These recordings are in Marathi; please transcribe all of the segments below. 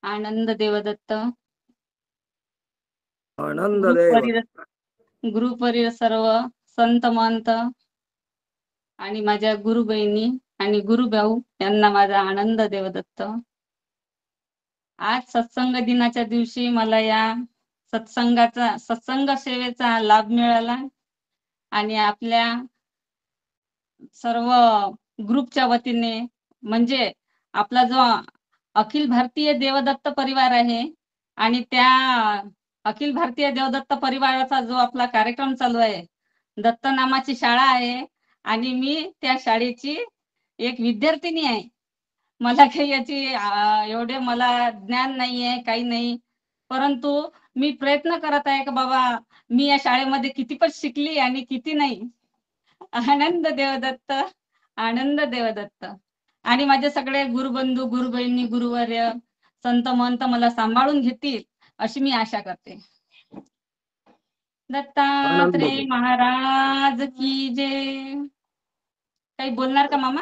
आनंद देवदत्त, आनंद देव, गुरुपरी सर्व संत महंत आणि माझ्या गुरु बहिणी आणि गुरुभाऊ यांना माझा आनंद देवदत्त. आज सत्संग दिनाच्या दिवशी मला या सत्संग सेवेचा लाभ मिळाला आणि आपल्या सर्व ग्रुपच्या वतीने म्हणजे आपला जो अखिल भारतीय देवदत्त परिवार आहे आणि त्या अखिल भारतीय देवदत्त परिवाराचा जो आपला कार्यक्रम चालू आहे, दत्त नामाची शाळा आहे आणि मी त्या शाळेची एक विद्यार्थिनी आहे. मला काही याची एवढे मला ज्ञान नाही आहे, काही नाही, परंतु मी प्रयत्न करत आहे की बाबा मी या शाळेमध्ये किती पण शिकली आणि किती नाही. आनंद देवदत्त, आनंद देवदत्त. आणि माझे सगळे गुरुबंधू, गुरुबहिणी, गुरुवर्य, संत महंत मला सांभाळून घेतील अशी मी आशा करते. दत्तात्रेय महाराज की जय. काही बोलणार का मामा?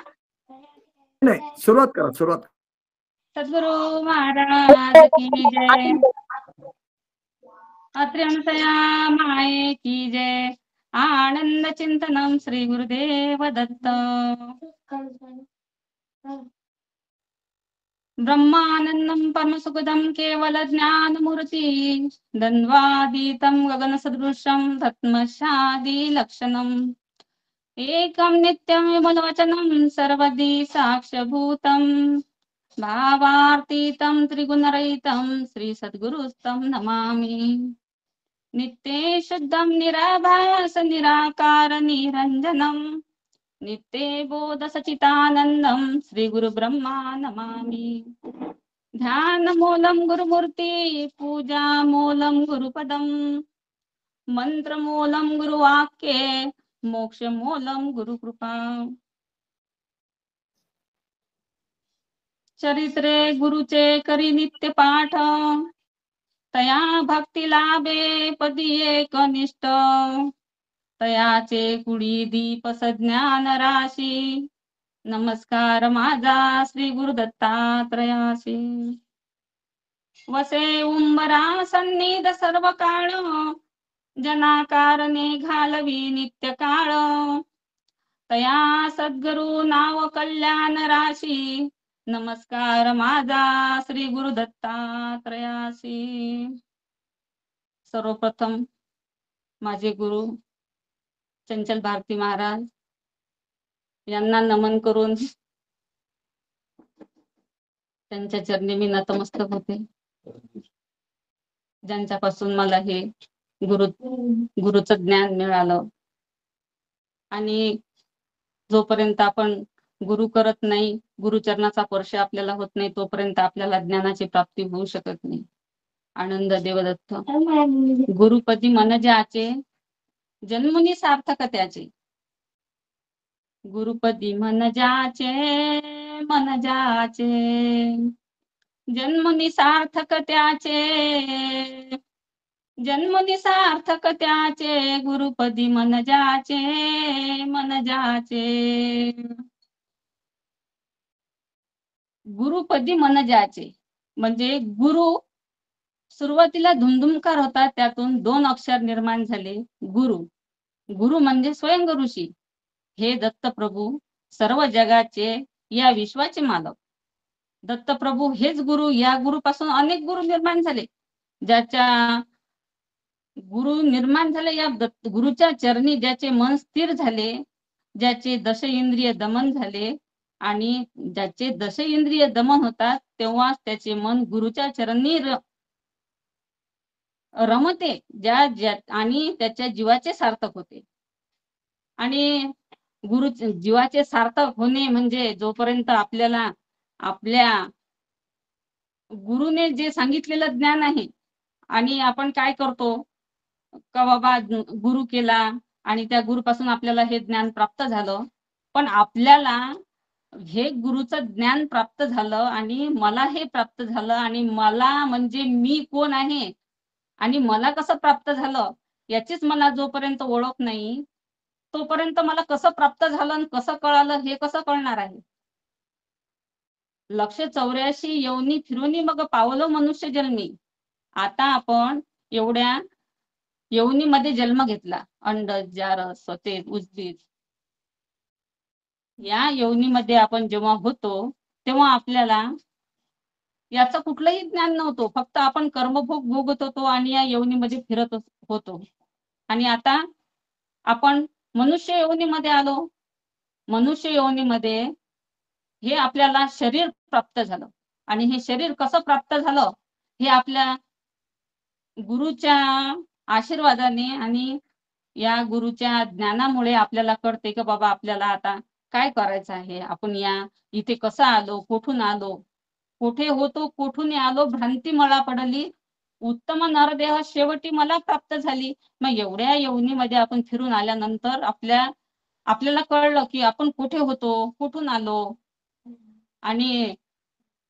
नाही, सुरुवात करा, सुरुवात. सद्गुरु महाराज की जय. अत्रि अनुसया माये की जय. आनंद चिंतनम श्री गुरुदेव दत्त. ब्रह्मानंदम परमसुखदम केवल ज्ञानमूर्ती द्वंद्वातीतं गगन सदृशं धत्मशादी लक्षणम् एकं नित्यं विमलवचनं सर्वदी साक्षभूतं भावार्तीतं त्रिगुणरहितं श्री सद्गुरुस्तं नमामि. नित्ये शुद्धं निराभास निराकार निरञ्जनं नित्ये बोध सचितानंदं श्री गुरु ब्रह्मा नमामि. ध्यान मूलं गुरुमूर्ति पूजा मूलं गुरुपदं मंत्र मूलं गुरुवाक्ये मोक्ष मूलं गुरुकृपा. चरित्रे गुरुचे करी नित्य पाठ तया भक्ती लाभे पदी एकनिष्ठ तयाचे कुडी दीप सज्ञान राशी. नमस्कार माझा श्री गुरु दत्तात्रयासी. वसे उंबरा सन्निध सर्व काळ जनाकारणे घालवी नित्य काळ तया सद्गुरु नाव कल्याण राशी. नमस्कार माझा श्री गुरु दत्तात्रयासी. सर्वप्रथम माझे गुरु चंचल भारती महाराज यांना नमन करून त्यांच्या चरणी मी नतमस्तक होते, ज्यांच्यापासून मला हे गुरुचं ज्ञान मिळालं. आणि जोपर्यंत आपण गुरु करत नाही, गुरुचरणाचा स्पर्श आपल्याला होत नाही, तोपर्यंत आपल्याला ज्ञानाची प्राप्ती होऊ शकत नाही. आनंद देवदत्त. गुरुपदी मन ज्याचे जन्मुनी सार्थक त्याचे. गुरुपदी मन ज्याचे मन ज्याचे जन्मुनी सार्थक त्याचे जन्मुनी सार्थक त्याचे. गुरुपदी मन ज्याचे मन ज्याचे. गुरुपदी मन ज्याचे म्हणजे गुरु सुरुवातीला धुमधुमकार होता, त्यातून 2 अक्षर निर्माण झाले गुरु. गुरु म्हणजे स्वयं ऋषी. हे दत्तप्रभू सर्व जगाचे या विश्वाचे मालक. दत्तप्रभू हेच गुरु. या गुरुपासून अनेक गुरु निर्माण झाले. ज्याच्या गुरु निर्माण झाले, या गुरुच्या चरणी ज्याचे मन स्थिर झाले, ज्याचे 10 इंद्रिय दमन झाले आणि ज्याचे 10 इंद्रिय दमन होतात तेव्हा त्याचे मन गुरुच्या चरणी रमते, आणि त्याच्या जीवाचे सार्थक होते. आणि गुरु जीवाचे सार्थक होणे म्हणजे जोपर्यंत आपल्याला आपल्या गुरुने जे सांगितलेलं ज्ञान आहे, आणि आपण काय करतो का बाबा गुरु केला आणि त्या गुरुपासून आपल्याला हे ज्ञान प्राप्त झालं, पण आपल्याला हे गुरुचं ज्ञान प्राप्त झालं आणि मला हे प्राप्त झालं आणि मला म्हणजे मी कोण आहे आणि मला कसं प्राप्त झालं याचीच मला जोपर्यंत ओळख नाही, तोपर्यंत मला कसं प्राप्त झालं आणि कसं कळालं हे कसं कळणार आहे. 184 योनी फिरूनी मग पावलो मनुष्य जन्मी. आता आपण एवढ्या योनीमध्ये जन्म घेतला. अंडज, जारस, स्वतेज, उजबीज. या योनीमध्ये आपण जेव्हा होतो तेव्हा आपल्याला याचं कुठलंही ज्ञान नव्हतं. फक्त आपण कर्मभोग भोगत होतो आणि या योनीमध्ये फिरत होतो. आणि आता आपण मनुष्य योनीमध्ये आलो. मनुष्य योनीमध्ये हे आपल्याला शरीर प्राप्त झालं. आणि हे शरीर कसं प्राप्त झालं हे आपल्या गुरुच्या आशीर्वादाने आणि या गुरुच्या ज्ञानामुळे आपल्याला कळते की बाबा आपल्याला आता काय करायचं आहे. आपण या इथे कसं आलो, कुठून आलो, कुठे होतो, कुठून आलो, भ्रांती मला पडली, उत्तम नरदेह शेवटी मला प्राप्त झाली. मग एवढ्या योनीमध्ये आपण फिरून आल्यानंतर आपल्याला कळलं की आपण कुठे होतो, कुठून आलो. आणि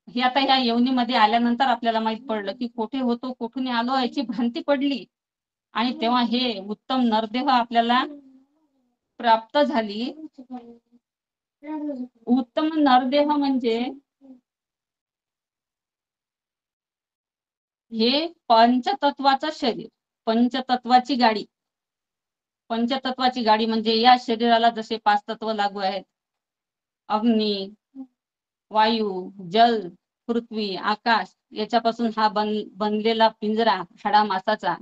हे आता ह्या योनीमध्ये आल्यानंतर आपल्याला माहित पडलं की कुठे होतो, कुठून आलो याची भ्रांती पडली. आणि तेव्हा हे उत्तम नरदेह आपल्याला प्राप्त झाली. उत्तम नरदेह म्हणजे हे पंचतत्वाचं शरीर, पंचतत्वाची गाडी. पंचतत्वाची गाडी म्हणजे या शरीराला जसे 5 तत्व लागू आहेत, अग्नी, वायू, जल, पृथ्वी, आकाश, याच्यापासून हा बनलेला पिंजरा हाडामासाचा.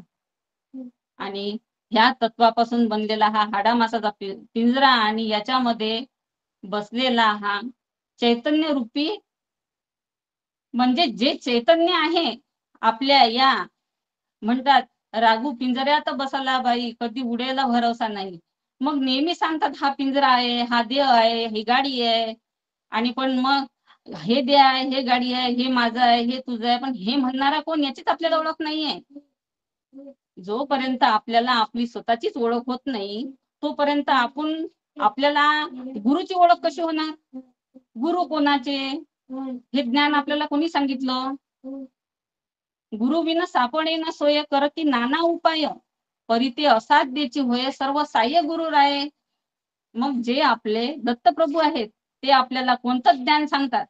आणि ह्या तत्वापासून बनलेला हा हाडामासाचा पिंजरा आणि याच्यामध्ये बसलेला हा चैतन्य रूपी, म्हणजे जे चैतन्य आहे आपल्या या म्हणतात रागू पिंजऱ्यात बसला बाई, कधी उडेला भरोसा नाही. मग नेहमी सांगतात हा पिंजरा आहे, हा देह आहे, ही गाडी आहे. आणि पण मग हे देह आहे, हे गाडी आहे, हे माझं आहे, हे तुझं आहे, पण हे म्हणणारा कोण याचीच आपल्याला ओळख नाहीये. जोपर्यंत आपल्याला आपली स्वतःचीच ओळख होत नाही तोपर्यंत आपल्याला गुरुची ओळख कशी होणार. गुरु कोणाचे हे ज्ञान आपल्याला कोणी सांगितलं. गुरु विना सापडे ना सोय, करती नाना उपाय, परिते असाध्याची होय, सर्व साह्य गुरु राय. मग जे आपले दत्तप्रभू आहेत ते आपल्याला कोणतं ज्ञान सांगतात.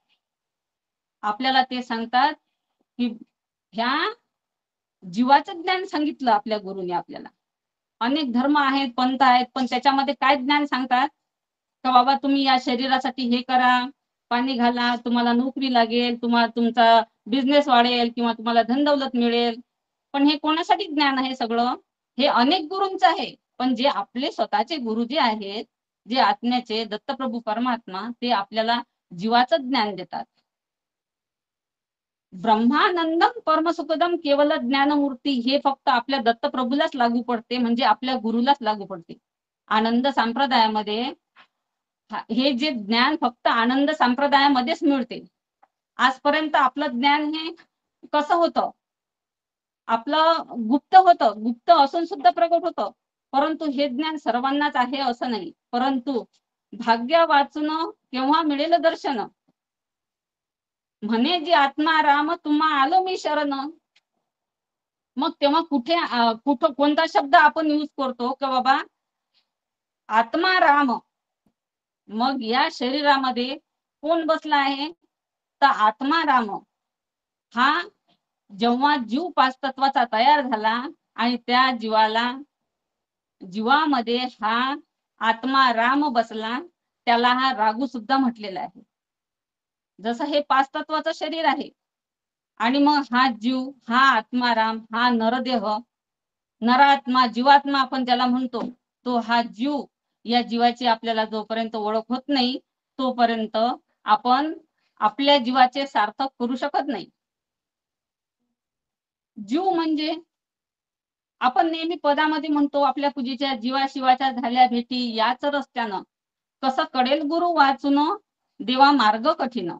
आपल्याला ते सांगतात की ह्या जीवाचं ज्ञान सांगितलं आपल्या गुरुने आपल्याला. अनेक धर्म आहेत, पंथ आहेत, पण त्याच्यामध्ये काय ज्ञान सांगतात का बाबा तुम्ही या शरीरासाठी हे करा, पाणी घाला, तुम्हाला नोकरी लागेल, तुमचा बिझनेस वाढेल किंवा तुम्हाला धनदौलत मिळेल. पण हे कोणासाठी ज्ञान आहे सगळं. हे अनेक गुरूंचं आहे. पण जे आपले स्वतःचे गुरु जे आहेत, जे आत्म्याचे दत्तप्रभू परमात्मा, ते आपल्याला जीवाचं ज्ञान देतात. ब्रह्मानंदम परमसुखदम केवल ज्ञानमूर्ती हे फक्त आपल्या दत्तप्रभूलाच लागू पडते, म्हणजे आपल्या गुरुलाच लागू पडते. आनंद संप्रदायामध्ये हे जे ज्ञान फक्त आनंद संप्रदायामध्येच मिळते. आजपर्यंत आपलं ज्ञान हे कसं होतं, आपलं गुप्त होतं, गुप्त असून सुद्धा प्रगट होतं. परंतु हे ज्ञान सर्वांनाच आहे असं नाही. परंतु भाग्य वाचून केव्हा मिळेल दर्शन, म्हणे जी आत्मा राम तुम्हा आलो मी शरण. मग तेव्हा कुठं कोणता शब्द आपण यूज करतो की बाबा आत्मा राम. मग या शरीरामध्ये कोण बसला आहे तर आत्मा राम. हा जेव्हा जीव 5 तत्वाचा तयार झाला आणि त्या जीवामध्ये हा आत्मा राम बसला, त्याला हा रागू सुद्धा म्हटलेला आहे. जसं हे 5 तत्वाचं शरीर आहे आणि मग हा जीव, हा आत्माराम, हा नरदेह, नरात्मा, जीवात्मा आपण ज्याला म्हणतो, तो हा जीव. या जीवाची आपल्याला जोपर्यंत ओळख होत नाही तोपर्यंत आपण आपल्या जीवाचे सार्थक करू शकत नाही. जीव म्हणजे आपण नेहमी पदामध्ये म्हणतो आपल्या पूजेच्या जीवाशिवाच्या झाल्या भेटी, याच रस्त्यानं कसं कडेल गुरु वाचून देवा मार्ग कठीण.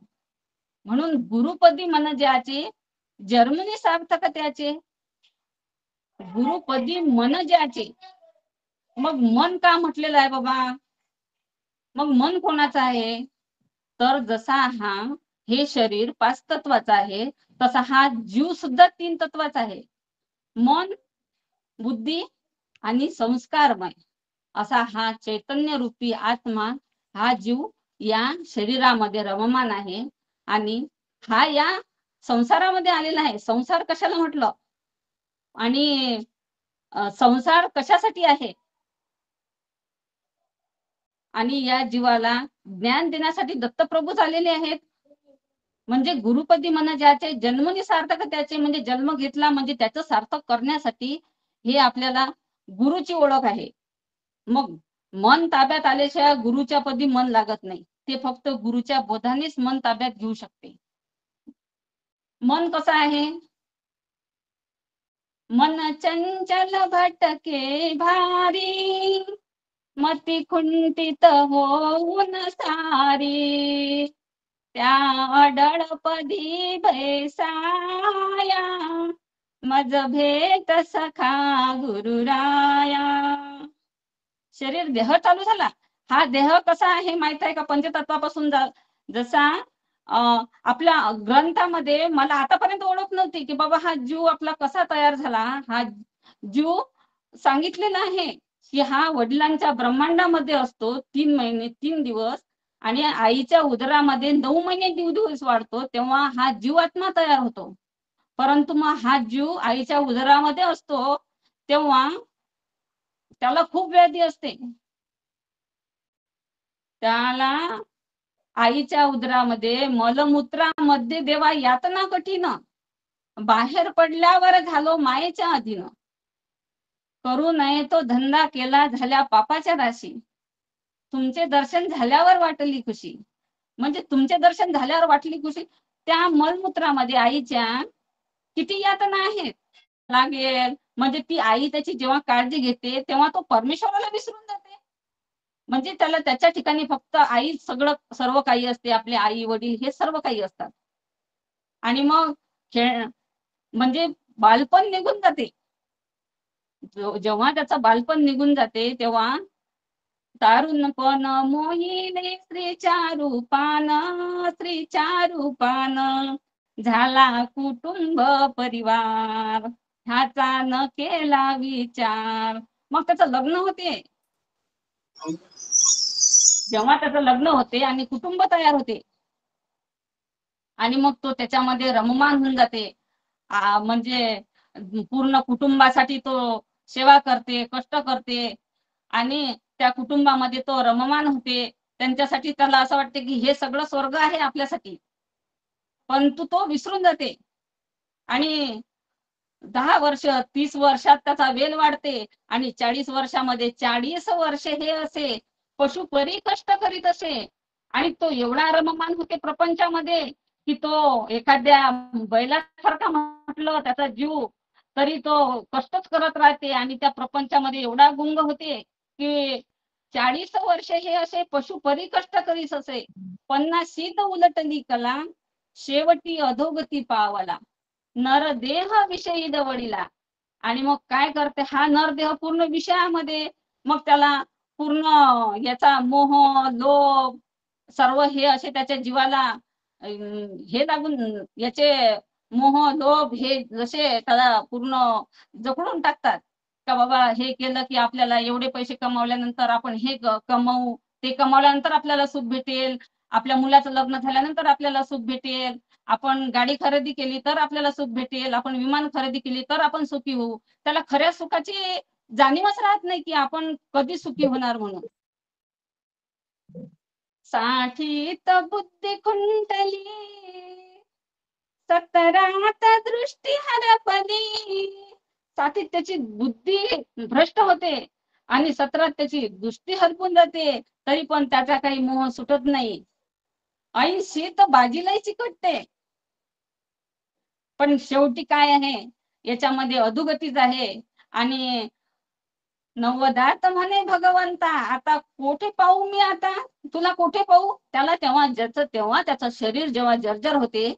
म्हणून गुरुपदी मन ज्याचे जन्मनी सार्थक त्याचे. गुरुपदी मन ज्याचे. मग मन का म्हटलेलं आहे बाबा. मग मन कोणाचं आहे तर जसा हे शरीर 5 तत्वाचं आहे तसा हा जीव सुद्धा 3 तत्वाचा आहे. मन, बुद्धी आणि संस्कारमय असा हा चैतन्य रूपी आत्मा, हा जीव या शरीरामध्ये रममान आहे. आणि हा या संसारामध्ये आलेला आहे. संसार कशाला म्हटलं आणि संसार कशासाठी आहे आणि या जीवाला ज्ञान देण्यासाठी दत्तप्रभूच आलेले आहेत. म्हणजे गुरुपदी म्हणा ज्याचे जन्मनी सार्थक त्याचे, म्हणजे जन्म घेतला म्हणजे त्याचं सार्थक करण्यासाठी हे आपल्याला गुरुची ओळख आहे. मग मन ताब्यात आल्याशिवाय गुरुच्या पदी मन लागत नाही. ते फक्त गुरुच्या बोधानेच मन ताब्यात घेऊ शकते. मन कसं आहे? मन चंचल भटके भारी, मती कुंठित होऊन सारी, त्या अडळपदी भैसाया, मज भेट सखा गुरुराया. शरीर देह चालू झाला. हा देह कसा आहे माहित आहे का? पंचतत्वापासून जसा आपल्या ग्रंथामध्ये मला आतापर्यंत ओळख नव्हती की बाबा हा जीव आपला कसा तयार झाला. हा जीव सांगितलेला आहे की हा वडिलांच्या ब्रह्मांडामध्ये असतो 3 महिने 3 दिवस आणि आईच्या उदरामध्ये 9 महिने दिवस वाढतो, तेव्हा हा जीवात्मा तयार होतो. परंतु मग हा जीव आईच्या उदरामध्ये असतो तेव्हा त्याला खूप व्याधी असते. त्याला आईच्या उदरामध्ये मलमूत्रामध्ये देवा यातना कठीण, बाहेर पडल्यावर झालो मायेच्या अधीन, करू नये तो धंदा केला झाल्या पापाच्या राशी, तुमचे दर्शन झाल्यावर वाटली खुशी. म्हणजे तुमचे दर्शन झाल्यावर वाटली खुशी. त्या मलमूत्रामध्ये आईच्या किती यातना आहेत लागेल. म्हणजे ती आई त्याची जेव्हा काळजी घेते तेव्हा तो परमेश्वराला विसरून जाते. म्हणजे त्याला त्याच्या ठिकाणी फक्त आई सगळं सर्व काही असते. आपले आई वडील हे सर्व काही असतात. आणि मग खेळ म्हणजे बालपण निघून जाते. जेव्हा त्याचं बालपण निघून जाते तेव्हा तारुणपण मोहिनी स्त्रीच्या रूपान, स्त्रीच्या रूपान झाला कुटुंब परिवार, ह्याचा न केला विचार. मग त्याचं लग्न होते. जेव्हा त्याचं लग्न होते आणि कुटुंब तयार होते आणि मग तो त्याच्यामध्ये रममान होऊन जाते. म्हणजे पूर्ण कुटुंबासाठी तो सेवा करते, कष्ट करते आणि त्या कुटुंबामध्ये तो रममान होते. त्यांच्यासाठी त्याला असं वाटते की हे सगळं स्वर्ग आहे आपल्यासाठी, परंतु तो विसरून जाते. आणि 10 वर्ष 30 वर्षात त्याचा वेल वाढते आणि 40 वर्षामध्ये 40 वर्ष हे असे पशुपरी कष्ट करीत असे आणि तो एवढा रममान होते प्रपंचामध्ये की तो एखाद्या बैलासारखा म्हटलं त्याचा जीव तरी तो कष्टच करत राहते आणि त्या प्रपंचामध्ये एवढा गुंग होते की 40 वर्ष हे असे पशुपरी कष्ट करीत असे. 50 उलटली कला, शेवटी अधोगती पावला, नरदेह विषयी दवडीला. आणि मग काय करते हा नरदेह पूर्ण विषयामध्ये, मग त्याला पूर्ण याचा मोह लोभ सर्व हे असे त्याच्या जीवाला हे लागून याचे मोह लोभ हे जसे त्याला पूर्ण जखडून टाकतात का बाबा हे केलं की आपल्याला एवढे पैसे कमावल्यानंतर आपण हे कमवू, ते कमावल्यानंतर आपल्याला सुख भेटेल, आपल्या मुलाचं लग्न झाल्यानंतर आपल्याला सुख भेटेल, आपण गाडी खरेदी केली तर आपल्याला सुख भेटेल, आपण विमान खरेदी केली तर आपण सुखी होऊ. त्याला खऱ्या सुखाची जाणीवच राहत नाही की आपण कधी सुखी होणार म्हणून. साठीत बुद्धी खुंटली, सतरात दृष्टी हरपली. साठीत त्याची बुद्धी भ्रष्ट होते आणि सतरात त्याची दृष्टी हरपून जाते, तरी पण त्याचा काही मोह सुटत नाही. 80 तर बाजीलाही चिकटते. पण शेवटी काय आहे याच्यामध्ये अधोगतीच आहे. आणि 90 म्हणे भगवंता, आता कोठे पाहू मी, आता तुला कोठे पाहू. त्याला तेव्हा त्याचं शरीर जेव्हा जर्जर होते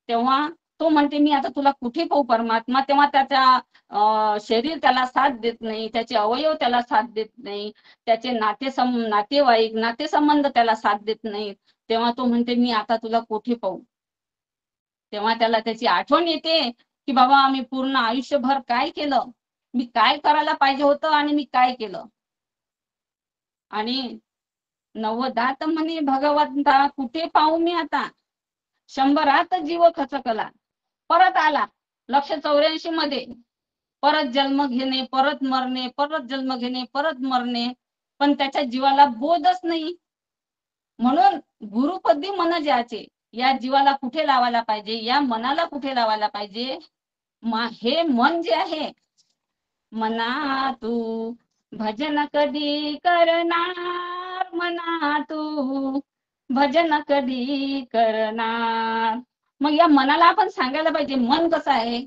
तेव्हा तो म्हणते मी आता तुला कुठे पाहू परमात्मा. तेव्हा त्याचा शरीर त्याला साथ देत नाही, त्याचे अवयव त्याला साथ देत नाही, त्याचे नातेवाईक नातेसंबंध त्याला साथ देत नाही. तेव्हा तो म्हणते मी आता तुला कोठे पाहू. तेव्हा त्याला त्याची आठवण येते की बाबा मी पूर्ण आयुष्यभर काय केलं, मी काय करायला पाहिजे होतं आणि मी काय केलं. आणि 90 म्हणे भगवंता कुठे पाहू मी आता. 100त जीव खचकला, परत आला 184 मध्ये, परत जन्म घेणे, परत मरणे, परत जन्म घेणे, परत मरणे, पण त्याच्या जीवाला बोधच नाही. म्हणून गुरुपदी मन ज्याचे, या जीवाला कुठे लावायला पाहिजे, या मनाला कुठे लावायला पाहिजे. हे मन जे आहे, मना तू भजन कधी करणार, मना तू भजन कधी करणार. मग या मनाला आपण सांगायला पाहिजे मन कसं आहे.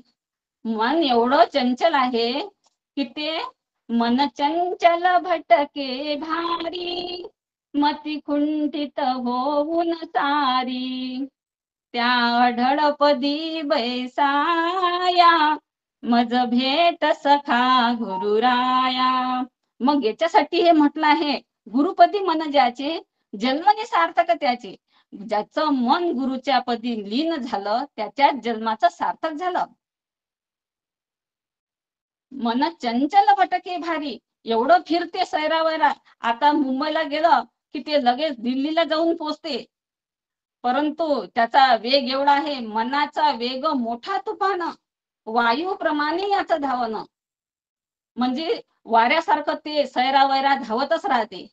मन एवढं चंचल आहे की ते मन चंचल भटके भारी, मती कुंठित होऊन सारी, त्या अढळपदी बैसाया, मज भेट सखा गुरुराया. मग याच्यासाठी हे म्हटलं आहे, गुरुपदी मन ज्याचे, जन्मने सार्थक त्याचे. ज्याचं मन गुरुच्या पदी लीन झालं, त्याच्याच जन्माचं सार्थक झालं. मन चंचल भटके भारी, एवढं फिरते सैरावैरा. आता मुंबईला गेलं की ते लगेच दिल्लीला जाऊन पोचते, परंतु त्याचा वेग एवढा आहे, मनाचा वेग मोठा तुफान, वायूप्रमाणे याचं धावणं. म्हणजे वाऱ्यासारखं ते सैरावैरा धावतच राहते.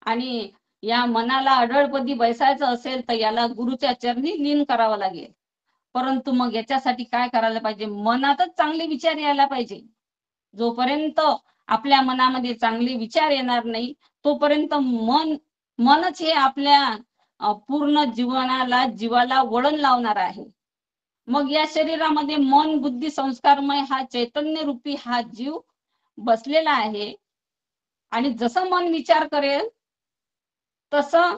आणि या मनाला अढळपदी बैसायचं असेल तर याला गुरुच्या चरणी लीन करावं लागेल. परंतु मग याच्यासाठी काय करायला पाहिजे, मनातच चांगले विचार यायला पाहिजे. जोपर्यंत आपल्या मनामध्ये चांगले विचार येणार नाही, तोपर्यंत मनच हे आपल्या पूर्ण जीवाला वळण लावणार आहे. मग या शरीरामध्ये मन, बुद्धी, संस्कारमय हा चैतन्य रूपी हा जीव बसलेला आहे. आणि जसं मन विचार करेल तसं,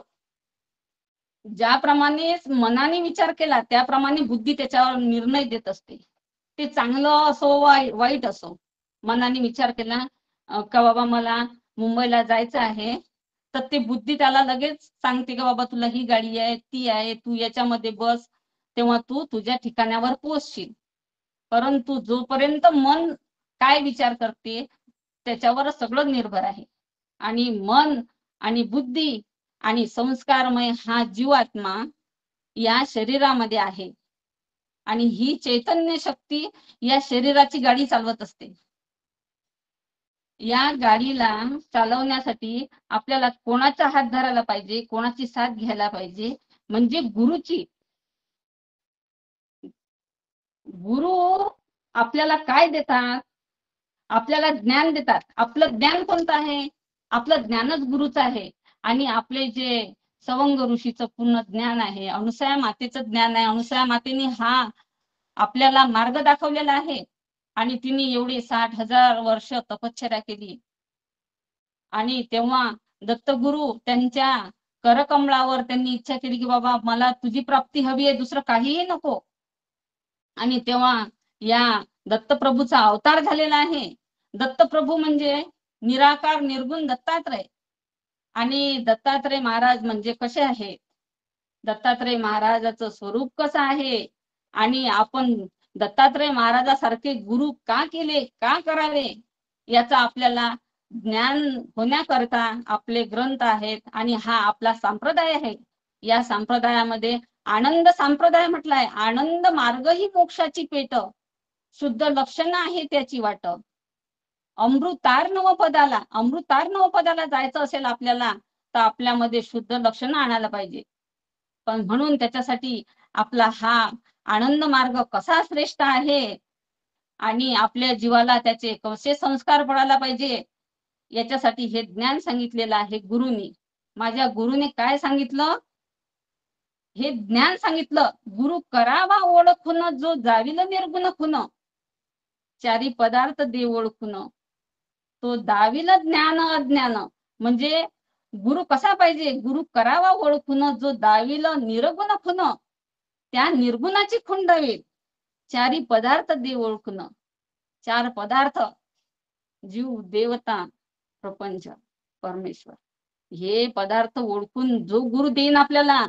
ज्याप्रमाणे मनाने विचार केला त्याप्रमाणे बुद्धी त्याच्यावर निर्णय देत असते. ते चांगलं असो वाईट असो. मनाने विचार केला का बाबा मला मुंबईला जायचं आहे, तर ते बुद्धी त्याला लगेच सांगते का बाबा तुला ही गाडी आहे, ती आहे, तू याच्यामध्ये बस, तेव्हा तू तुझ्या ठिकाणावर पोहोचशील. परंतु जोपर्यंत मन काय विचार करते त्याच्यावर सगळं निर्भर आहे. आणि मन आणि बुद्धी आणि संस्कारमय हा जीवात्मा या शरीरामध्ये आहे. आणि ही चैतन्य शक्ती या शरीराची गाडी चालवत असते. या गाडीला चालवण्यासाठी आपल्याला कोणाचा हात धरायला पाहिजे, कोणाची साथ घ्यायला पाहिजे, म्हणजे गुरुची. गुरु आपल्याला काय देतात, आपल्याला ज्ञान देतात. आपलं ज्ञान कोणतं आहे, आपलं ज्ञानच गुरुचं आहे. आणि आपले जे सवंग ऋषीचं पूर्ण ज्ञान आहे, अनुसया मातेचं ज्ञान आहे. अनुसया मातेने हा आपल्याला मार्ग दाखवलेला आहे. आणि तिने एवढी 60,000 वर्ष तपश्चर्या केली. आणि तेव्हा दत्तगुरु त्यांच्या करकमळावर त्यांनी इच्छा केली की बाबा मला तुझी प्राप्ती हवी आहे, दुसरं काहीही नको. आणि तेव्हा या दत्तप्रभूचा अवतार झालेला आहे. दत्तप्रभू म्हणजे निराकार निर्गुण दत्तात्रय. आणि दत्तात्रय महाराज म्हणजे कसे आहेत, दत्तात्रय महाराजाचं स्वरूप कसं आहे, आणि आपण दत्तात्रय महाराजासारखे गुरु का केले, का करावे, याचा आपल्याला ज्ञान होण्याकरता आपले ग्रंथ आहेत. आणि हा आपला संप्रदाय आहे. या संप्रदायामध्ये आनंद संप्रदाय म्हटलाय. आनंद मार्ग ही मोक्षाची पेट, शुद्ध लक्षण आहे त्याची वाट. अमृतार नवपदाला जायचं असेल आपल्याला तर आपल्यामध्ये शुद्ध लक्षण आणायला पाहिजे. पण म्हणून त्याच्यासाठी आपला हा आनंद मार्ग कसा श्रेष्ठ आहे आणि आपल्या जीवाला त्याचे कसे संस्कार पडायला पाहिजे, याच्यासाठी हे ज्ञान सांगितलेलं आहे गुरुनी. माझ्या गुरुने काय सांगितलं, हे ज्ञान सांगितलं. गुरु करावा ओळखून, जो जाविल निर्गुण खुन, चारी पदार्थ दे ओळखून, तो दाविल ज्ञान अज्ञान. म्हणजे गुरु कसा पाहिजे, गुरु करावा ओळखून, जो दाविल निर्गुण खुन, त्या निर्गुणाची खुंडवेल, चारी पदार्थ दे ओळखून. 4 पदार्थ, जीव, देवता, प्रपंच, परमेश्वर, हे पदार्थ ओळखून जो गुरु देईन आपल्याला,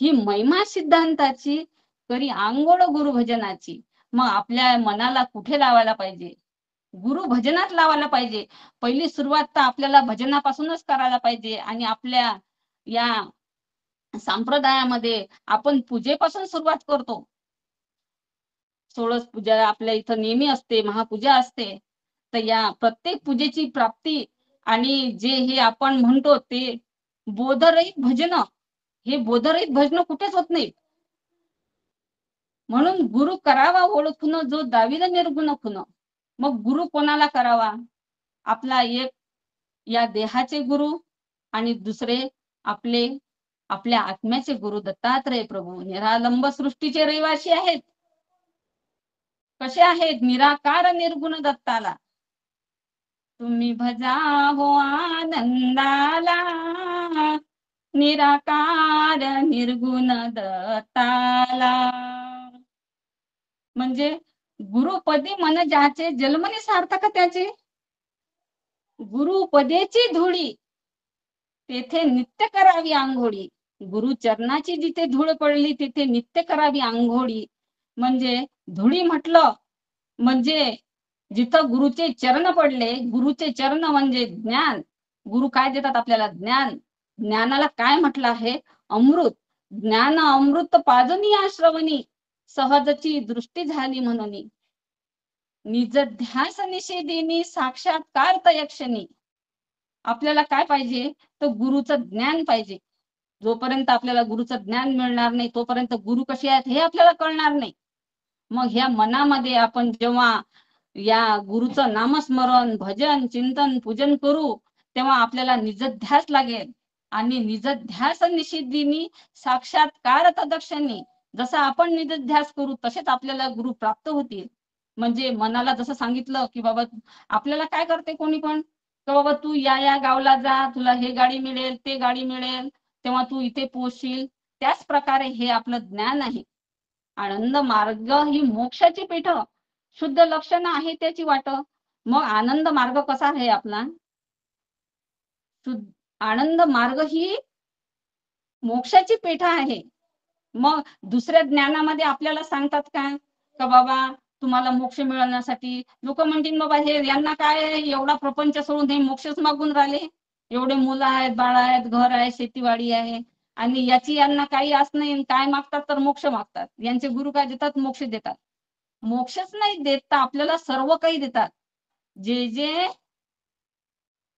ही महिमा सिद्धांताची करी आंघोळ गुरु भजनाची. मग आपल्या मनाला कुठे लावायला पाहिजे, गुरु भजनात लावायला पाहिजे. पहिली सुरुवात तर आपल्याला भजनापासूनच करायला पाहिजे. आणि आपल्या या संप्रदायामध्ये आपण पूजेपासून सुरुवात करतो. सोळस पूजा आपल्या इथं नेहमी असते, महापूजा असते. तर या प्रत्येक पूजेची प्राप्ती आणि जे हे आपण म्हणतो ते बोधरहित भजन, हे बोधरहित भजन कुठेच होत नाही. म्हणून गुरु करावा ओळखून जो दाविद निर्गुण खुन. मग गुरु कोणाला करावा? आपला एक या देहाचे गुरु आणि दुसरे आपल्या आत्म्याचे गुरु दत्तात्रय प्रभू निरालंब सृष्टीचे रहिवासी आहेत. कसे आहेत? निराकार निर्गुण दत्ताला तुम्ही भजा हो आनंदाला, निराकार निर्गुण दत्ताला. म्हणजे गुरुपदी मन ज्याचे जन्मने सार्थक त्याचे, गुरुपदेची धुळी तेथे नित्य करावी आंघोळी. गुरु चरणाची जिथे धूळ पडली तिथे नित्य करावी आंघोळी. म्हणजे धुळी म्हटलं म्हणजे जिथं गुरुचे चरण पडले, गुरुचे चरण म्हणजे ज्ञान. गुरु काय देतात आपल्याला? ज्ञान. ज्ञानाला काय म्हटलं आहे? अमृत. ज्ञान अमृत पाजनी आश्रवणी, सहजची दृष्टी झाली म्हणून. निज ध्यास निषेधीनी साक्षात्कार तयक्षणी. आपल्याला काय पाहिजे? तर गुरुचं ज्ञान पाहिजे. जोपर्यंत आपल्याला गुरुचं ज्ञान मिळणार नाही तोपर्यंत गुरु कसे आहेत हे आपल्याला कळणार नाही. मग ह्या मनामध्ये आपण जेव्हा या गुरुचं नामस्मरण, भजन, चिंतन, पूजन करू तेव्हा आपल्याला निजध्यास लागेल. आणि निजध्यास निषिद्धीनी साक्षात्कार तदक्षणी. जसा आपण निजध्यास करू तसेच आपल्याला गुरु प्राप्त होतील. म्हणजे मनाला जसं सांगितलं की बाबा आपल्याला काय करते कोणी पण, तर बाबा तू या गावला जा, तुला हे गाडी मिळेल, ते गाडी मिळेल, तेव्हा तू इथे पोहोचशील. त्याच प्रकारे हे आपलं ज्ञान आहे. आनंद मार्ग ही मोक्षाची पीठ, शुद्ध लक्षण आहे त्याची वाट. मग आनंद मार्ग कसा आहे आपला? आनंद मार्ग ही मोक्षाची पेठ आहे. मग दुसऱ्या ज्ञानामध्ये आपल्याला सांगतात का बाबा तुम्हाला मोक्ष मिळवण्यासाठी लोक म्हणतील बाबा हे यांना काय एवढा प्रपंच सोडून हे मोक्षच मागून राहिले, एवढे मुलं आहेत, बाळ आहेत, घर आहे, शेतीवाडी आहे, आणि याची यांना काही आस नाही, काय मागतात तर मोक्ष मागतात. यांचे गुरु काय देतात? मोक्ष देतात. मोक्षच नाही देत तर आपल्याला सर्व काही देतात. जे जे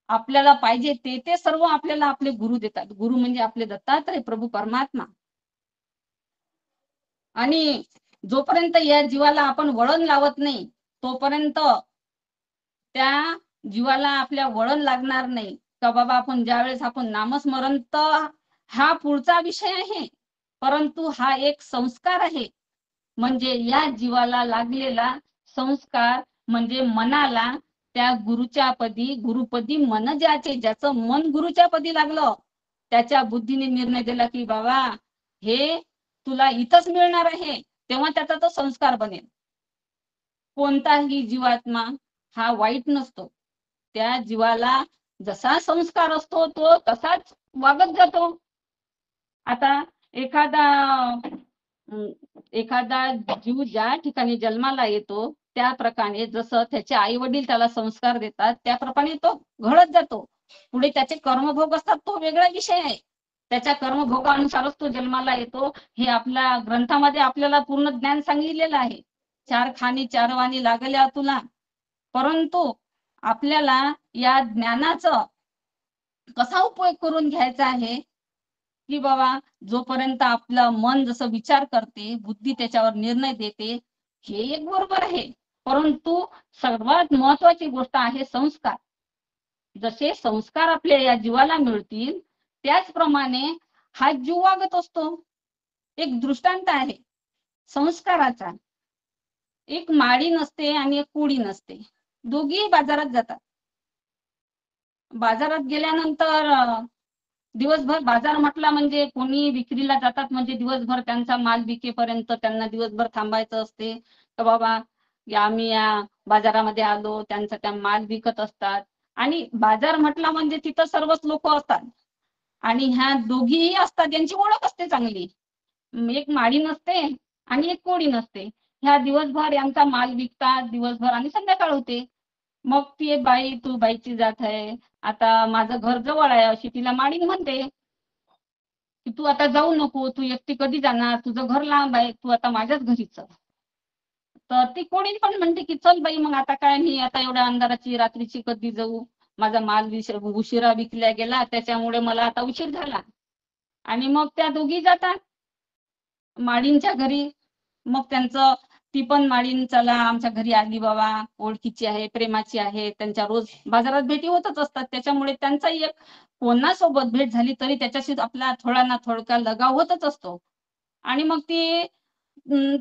आपल्याला पाहिजे ते सर्व आपल्याला आपले गुरु देतात. गुरु म्हणजे आपले दत्तात्रय प्रभू परमात्मा. आणि जोपर्यंत या जीवाला आपण वळण लावत नाही तोपर्यंत त्या जीवाला आपल्या वळण लागणार नाही. का बाबा आपण ज्यावेळेस आपण नामस्मरण, तर हा पुढचा विषय आहे, परंतु हा एक संस्कार आहे. म्हणजे या जीवाला लागलेला संस्कार म्हणजे मनाला त्या गुरुच्या पदी, गुरुपदी मन ज्याचे, ज्याचं मन गुरुच्या पदी लागलं त्याच्या बुद्धीने निर्णय दिला की बाबा हे तुला इथंच मिळणार आहे, तेव्हा त्याचा तो संस्कार बनेल. कोणताही जीवात्मा हा वाईट नसतो. त्या जीवाला जसा संस्कार असतो तो तसाच वागत जातो. आता एखादा जीव ज्या ठिकाणी जन्माला येतो त्याप्रमाणे जसं त्याचे आई वडील त्याला संस्कार देतात त्याप्रमाणे तो घडत जातो. पुढे त्याचे कर्मभोग असतात, तो वेगळा विषय आहे. त्याच्या कर्मभोगानुसारच तो जन्माला येतो. हे आपल्या ग्रंथामध्ये आपल्याला पूर्ण ज्ञान सांगितलेलं आहे. 4 खाणी 4 वाणी लागल्या तुला. परंतु आपल्याला या ज्ञानाचा कसा उपयोग करून घ्यायचा आहे की बाबा जोपर्यंत आपलं मन जसं विचार करते, बुद्धी त्याच्यावर निर्णय देते, हे एक बरोबर आहे. परंतु सर्वात महत्वाची गोष्ट आहे संस्कार. जसे संस्कार आपल्या या जीवाला मिळतील त्याचप्रमाणे हा जीव वागत असतो. एक दृष्टांत आहे संस्काराचा. एक माळी नसते आणि एक कुडी नसते, दोघी बाजारात जातात. बाजारात गेल्यानंतर दिवसभर बाजार म्हटला म्हणजे कोणी विक्रीला जातात म्हणजे दिवसभर त्यांचा माल विकेपर्यंत त्यांना दिवसभर थांबायचं असते. तर बाबा आम्ही या बाजारामध्ये आलो, त्यांचा त्या माल विकत असतात. आणि बाजार म्हटला म्हणजे तिथं सर्वच लोक असतात आणि ह्या दोघीही असतात, त्यांची ओळख असते चांगली. एक माळी नसते आणि एक कोडी नसते. ह्या दिवसभर यांचा माल विकतात दिवसभर आणि संध्याकाळ होते. मग ती बाई, तू बाईची जात आहे, आता माझं घर जवळ आहे अशी तिला माळीन म्हणते. की तू आता जाऊ नको, तू एकटी कधी जाणार, तुझं घर लांब आहे, तू आता माझ्याच घरी चल. तर ती कोणी पण म्हणते की चल बाई, मग आता काय, मी आता एवढ्या अंधाराची रात्रीची कधी जाऊ, माझा माल उशिरा विकल्या गेला, त्याच्यामुळे मला आता उशीर झाला. आणि मग त्या दोघी जातात माळींच्या घरी. मग त्यांचं, ती पण माळीन चला आमच्या घरी आली बाबा, ओळखीची आहे, प्रेमाची आहे, त्यांच्या रोज बाजारात भेटी होतच असतात, त्याच्यामुळे त्यांचा एक कोणासोबत भेट झाली तरी त्याच्याशी आपला थोडा ना थोडका लगाव होतच असतो. आणि मग ती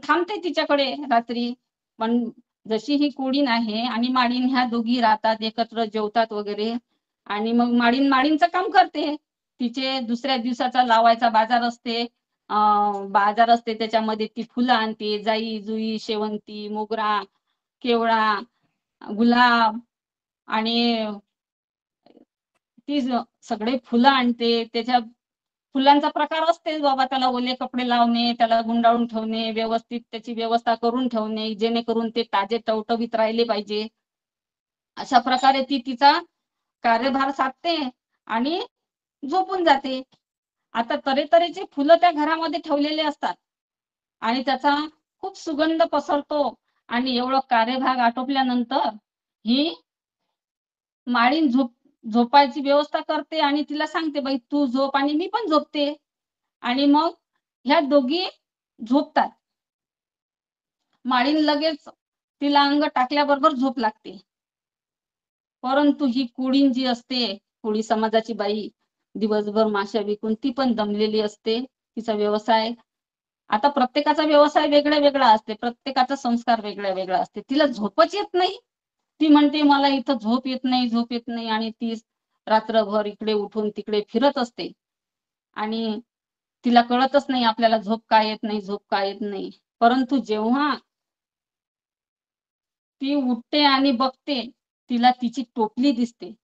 थांबते तिच्याकडे रात्री. पण जशी ही कोडीन आहे आणि माळीन, ह्या दोघी राहतात एकत्र, जेवतात वगैरे. आणि मग माळींचं काम करते. तिचे दुसऱ्या दिवसाचा लावायचा बाजार असते, त्याच्यामध्ये ती फुलं आणते, जाई जुई, शेवंती, मोगरा, केवळा, गुलाब, आणि ती सगळे फुलं आणते. त्याच्या फुलांचा प्रकार असते बाबा, त्याला ओले कपडे लावणे, त्याला गुंडाळून ठेवणे, व्यवस्थित त्याची व्यवस्था करून ठेवणे, जेणेकरून ते ताजे टवटवीत राहिले पाहिजे. अशा प्रकारे ती तिचा कार्यभार साधते आणि झोपून जाते. आता तऱ्हेतऱ्हेचे फुलं त्या घरामध्ये ठेवलेले असतात आणि त्याचा खूप सुगंध पसरतो. आणि एवढं कार्यभाग आटोपल्यानंतर ही माळीन झोपायची व्यवस्था करते आणि तिला सांगते, बाई तू झोप आणि मी पण झोपते. आणि मग ह्या दोघी झोपतात. माळीन लगेच तिला अंग टाकल्याबरोबर झोप लागते. परंतु ही कुडीन जी असते, कोळी समाजाची बाई, दिवसभर माश्या विकून ती पण दमलेली असते. तिचा व्यवसाय, आता प्रत्येकाचा व्यवसाय वेगळा वेगळा असते, प्रत्येकाचा संस्कार वेगळा वेगळा असते. तिला झोपच येत नाही. ती म्हणते मला इथं झोप येत नाही, झोप येत नाही. आणि ती रात्रभर इकडे उठून तिकडे फिरत असते आणि तिला कळतच नाही आपल्याला झोप का येत नाही, झोप का येत नाही. परंतु जेव्हा ती उठते आणि बघते, तिला तिची टोपली दिसते.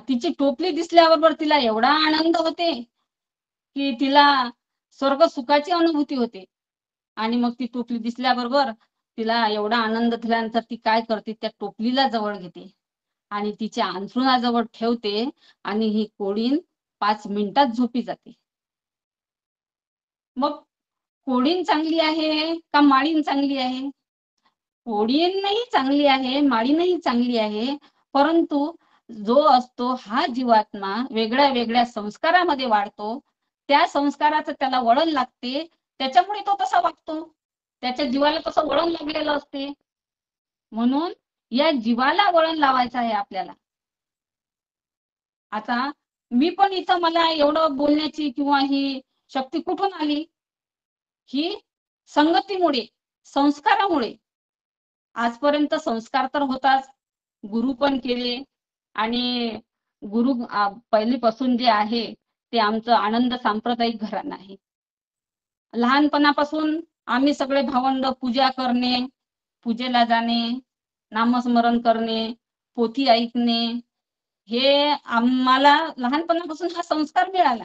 तिची टोपली दिसल्याबरोबर तिला एवढा आनंद होते की तिला स्वर्ग सुखाची अनुभूती होते. आणि मग ती टोपली दिसल्याबरोबर तिला एवढा आनंद झाल्यानंतर ती काय करते, त्या टोपलीला जवळ घेते आणि तिच्या अंथरुणाजवळ ठेवते. आणि ही कोडीन 5 मिनिटात झोपी जाते. मग कोडीन चांगली आहे का माळीन चांगली आहे? कोडीनही चांगली आहे, माळीनही चांगली आहे. परंतु जो असतो हा जीवात्मा वेगळ्या वेगळ्या संस्कारामध्ये वाढतो, त्या संस्काराचं त्याला वळण लागते, त्याच्यामुळे तो तसा वागतो. त्याच्या जीवाला तसं वळण लागलेलं असते. म्हणून या जीवाला वळण लावायचं आहे आपल्याला. आता मी पण इथं, मला एवढं बोलण्याची किंवा ही शक्ती कुठून आली? ही संगतीमुळे, संस्कारामुळे. आजपर्यंत संस्कार तर होताच, गुरु पण केले. आणि गुरु पहिलीपासून जे आहे ते आमचं आनंद सांप्रदायिक घराणं आहे. लहानपणापासून आम्ही सगळे भावंड पूजा करणे, पूजेला जाणे, नामस्मरण करणे, पोथी ऐकणे, हे आम्हाला लहानपणापासून हा संस्कार मिळाला.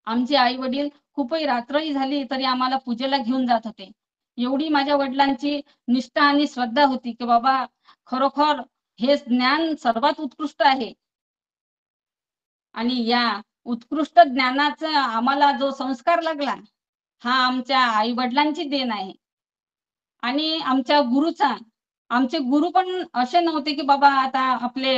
आमचे आई वडील खूपही रात्रही झाली तरी आम्हाला पूजेला घेऊन जात होते. एवढी माझ्या वडिलांची निष्ठा आणि श्रद्धा होती की बाबा खरोखर हे ज्ञान सर्वात उत्कृष्ट आहे. आणि या उत्कृष्ट ज्ञानाचा आम्हाला जो संस्कार लागला, हा आमच्या आई वडिलांची देण आहे. आणि आमच्या गुरुचा, आमचे गुरु पण असे नव्हते की बाबा आता आपले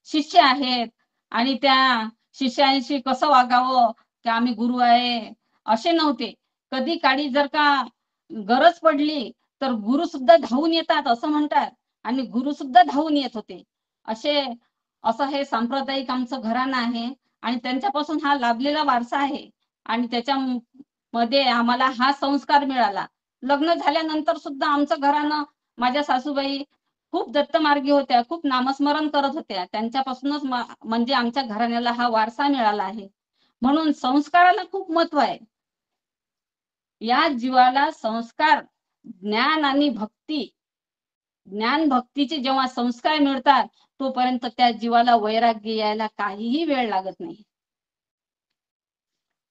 शिष्य आहेत आणि त्या शिष्यांशी कसं वागावं, की आम्ही गुरु आहे, असे नव्हते. कधी काळी जर का गरज पडली तर गुरु सुद्धा धावून येतात असं म्हणतात. आणि गुरु सुद्धा धावून येत होते. असं हे सांप्रदायिक आमचं घराणं आहे आणि त्यांच्यापासून हा लाभलेला वारसा आहे. आणि त्याच्यामध्ये आम्हाला हा संस्कार मिळाला. लग्न झाल्यानंतर सुद्धा आमचं घराणं, माझ्या सासूबाई खूप दत्तमार्गी होत्या, खूप नामस्मरण करत होत्या. त्यांच्यापासूनच म्हणजे आमच्या घराण्याला हा वारसा मिळाला आहे. म्हणून संस्काराला खूप महत्व आहे. या जीवाला संस्कार, ज्ञान आणि भक्ती, ज्ञान भक्तीचे जेव्हा संस्कार मिळतात तोपर्यंत त्या जीवाला वैराग्य यायला काहीही वेळ लागत नाही.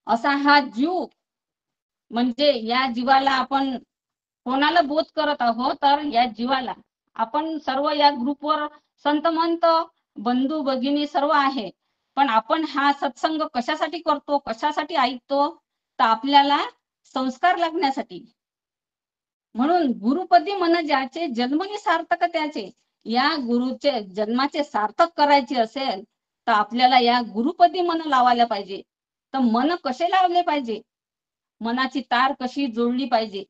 असा हा जीव, म्हणजे या जीवाला आपण कोणाला बोध करत आहोत, तर या जीवाला आपण सर्व या ग्रुपवर संत महंत बंधू भगिनी सर्व आहे. पण आपण हा सत्संग कशासाठी करतो, कशासाठी ऐकतो, तर आपल्याला संस्कार लागण्यासाठी. म्हणून गुरुपदी मन ज्याचे जन्मनी सार्थक त्याचे, या गुरुचे जन्माचे सार्थक करायचे असेल तर आपल्याला या गुरुपदी मन लावायला पाहिजे. तर मन कसे लावले पाहिजे, मनाची तार कशी जोडली पाहिजे,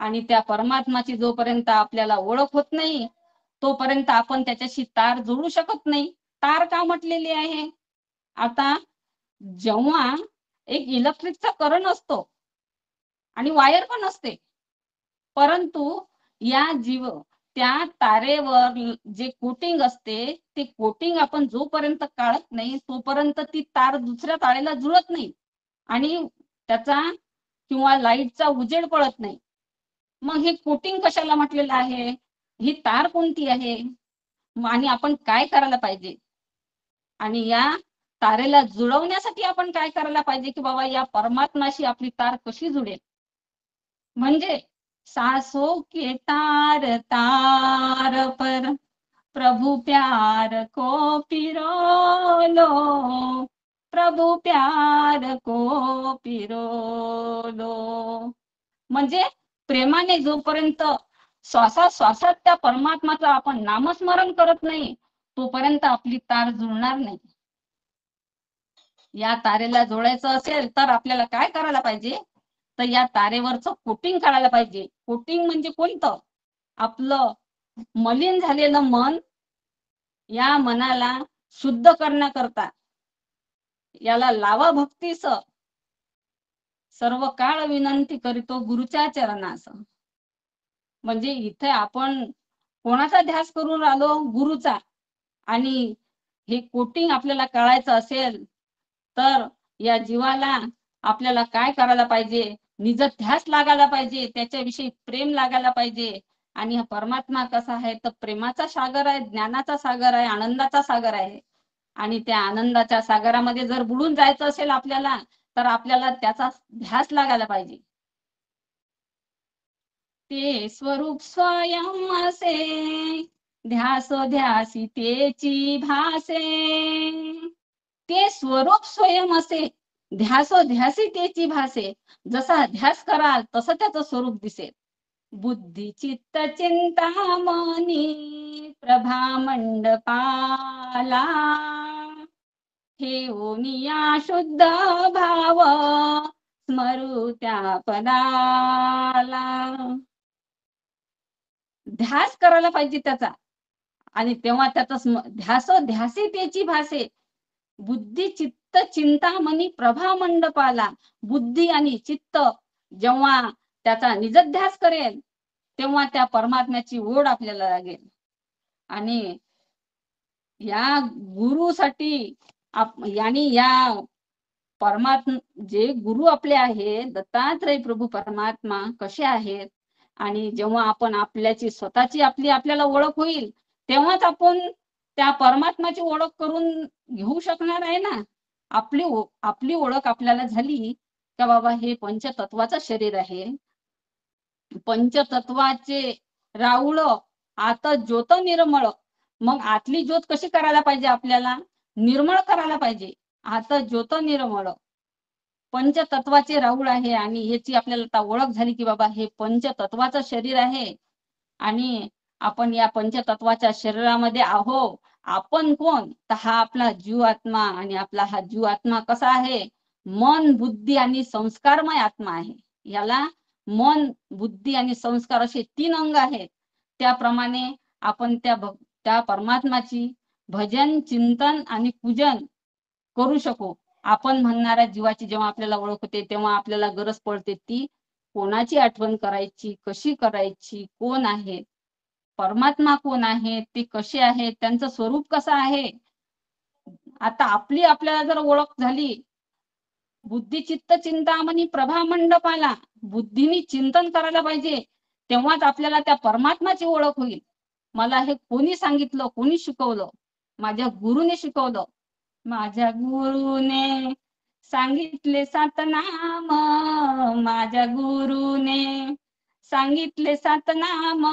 आणि त्या परमात्माची जोपर्यंत आपल्याला ओळख होत नाही तोपर्यंत आपण त्याच्याशी तार जोडू शकत नाही. तार का म्हटलेली आहे, आता जेव्हा एक इलेक्ट्रिकचा करंट असतो आणि वायर पण असते, परंतु या त्या तारेवर जे कोटिंग असते ते कोटिंग आपण जोपर्यंत काढत नाही तोपर्यंत ती तार दुसऱ्या तारेला जुळत नाही आणि त्याचा किंवा लाईटचा उजेड पडत नाही. मग हे कोटिंग कशाला म्हटलेलं आहे, ही तार कोणती आहे, आणि आपण काय करायला पाहिजे, आणि या तारेला जुळवण्यासाठी आपण काय करायला पाहिजे की बाबा या परमात्म्याशी आपली तार कशी जुळेल. म्हणजे सासो के तार तार पर प्रभु प्यार को पिरो लो, प्रभु प्यार को पिरो लो. म्हणजे प्रेमाने जोपर्यंत श्वासात त्या परमात्माचं आपण नामस्मरण करत नाही तोपर्यंत आपली तार जुळणार नाही. या तारेला जोडायचं असेल तर आपल्याला काय करायला पाहिजे, तर या तारेवरचं कोटिंग काढायला पाहिजे. कोटिंग म्हणजे कोणतं, आपलं मलिन झालेलं मन या मनाला शुद्ध करण्याकरता याला लावा भक्तीस, सर्व काळ विनंती करीतो गुरुच्या चरणास. म्हणजे इथे आपण कोणाचा ध्यास करून राहिलो, गुरुचा. आणि हे कोटिंग आपल्याला कळायचं असेल तर या जीवाला आपल्याला काय करायला पाहिजे, निज ध्यास लागायला पाहिजे, त्याच्याविषयी प्रेम लागायला पाहिजे. आणि हा परमात्मा कसा आहे तर प्रेमाचा सागर आहे, ज्ञानाचा सागर आहे, आनंदाचा सागर आहे. आणि त्या आनंदाच्या सागरामध्ये जर बुडून जायचं असेल आपल्याला तर आपल्याला त्याचा ध्यास लागायला पाहिजे. ते स्वरूप स्वयं असे ध्यासो ध्यासी तेची भासे. ते स्वरूप स्वयं असे ध्यासो ध्यासी तेची भासे. जसा ध्यास कराल तसं त्याचं स्वरूप दिसेल. बुद्धी चित्त चिंतामणी प्रभा मंडपाला, ठेवूनिया शुद्ध भाव स्मरू त्या पदाला. ध्यास करायला पाहिजे त्याचा, आणि तेव्हा त्याचा ध्यासो ध्यासी त्याची भासे. बुद्धी चित्त चिंतामणी प्रभा मंडपाला. बुद्धी आणि चित्त जेव्हा त्याचा निजध्यास करेल तेव्हा त्या परमात्म्याची ओढ आपल्याला लागेल. आणि या गुरुसाठी आणि या परमात्मा जे गुरु आपले आहे दत्तात्रय प्रभू परमात्मा कसे आहेत, आणि जेव्हा आपण आपल्याची स्वतःची आपल्याला ओळख होईल तेव्हाच आपण त्या परमात्माची ओळख करून घेऊ शकणार आहे ना. आपली ओळख आपल्याला झाली का बाबा हे पंचतत्वाचं शरीर आहे, पंचतत्वाचे राऊळ आत ज्योत निर्मळ. मग आतली ज्योत कशी करायला पाहिजे, आपल्याला निर्मळ करायला पाहिजे. आत ज्योत निर्मळ पंचतत्वाचे राऊळ आहे, आणि याची आपल्याला आता ओळख झाली की बाबा हे पंचतत्वाचं शरीर आहे. आणि आपण या पंचतत्वाच्या शरीरामध्ये आहो. आपण कोण, तर हा आपला जीव आत्मा. आणि आपला हा जीव आत्मा कसा आहे, मन बुद्धी आणि संस्कारमय आत्मा आहे. याला मन बुद्धी आणि संस्कार असे 3 अंग आहेत. त्याप्रमाणे आपण त्या परमात्माची भजन चिंतन आणि पूजन करू शकू. आपण म्हणणाऱ्या जीवाची जेव्हा आपल्याला ओळख होते तेव्हा आपल्याला गरज पडते ती कोणाची आठवण करायची, कशी करायची, कोण आहे परमात्मा, कोण आहे ते, कसे आहे, त्यांचं स्वरूप कसं आहे. आता आपल्याला जर ओळख झाली, बुद्धी चित्त चिंतामणी प्रभा मंडपाला, बुद्धीने चिंतन करायला पाहिजे तेव्हाच आपल्याला त्या परमात्माची ओळख होईल. मला हे कोणी सांगितलं, कोणी शिकवलं, माझ्या गुरुने शिकवलं. माझ्या गुरुने सांगितले 7 नाम, माझ्या गुरुने सांगितले 7 नाम,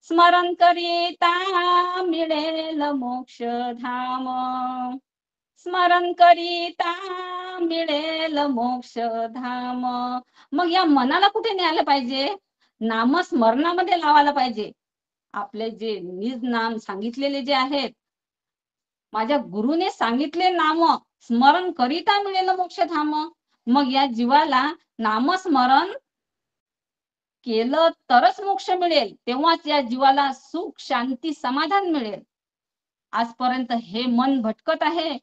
स्मरण करिता मिळेल मोक्षधाम, स्मरण करिता मिळेल मोक्षधाम. मग या मनाला कुठे न्यायला पाहिजे? नामस्मरणामध्ये लावायला पाहिजे. आपले जे निज नाम सांगितलेले जे आहेत, माझ्या गुरुने सांगितले नाम स्मरण करिता मिळेल मोक्षधाम. मग या जीवाला नामस्मरण केलं तरच मोक्ष मिळेल, तेव्हाच या जीवाला सुख शांती समाधान मिळेल. आजपर्यंत हे मन भटकत आहे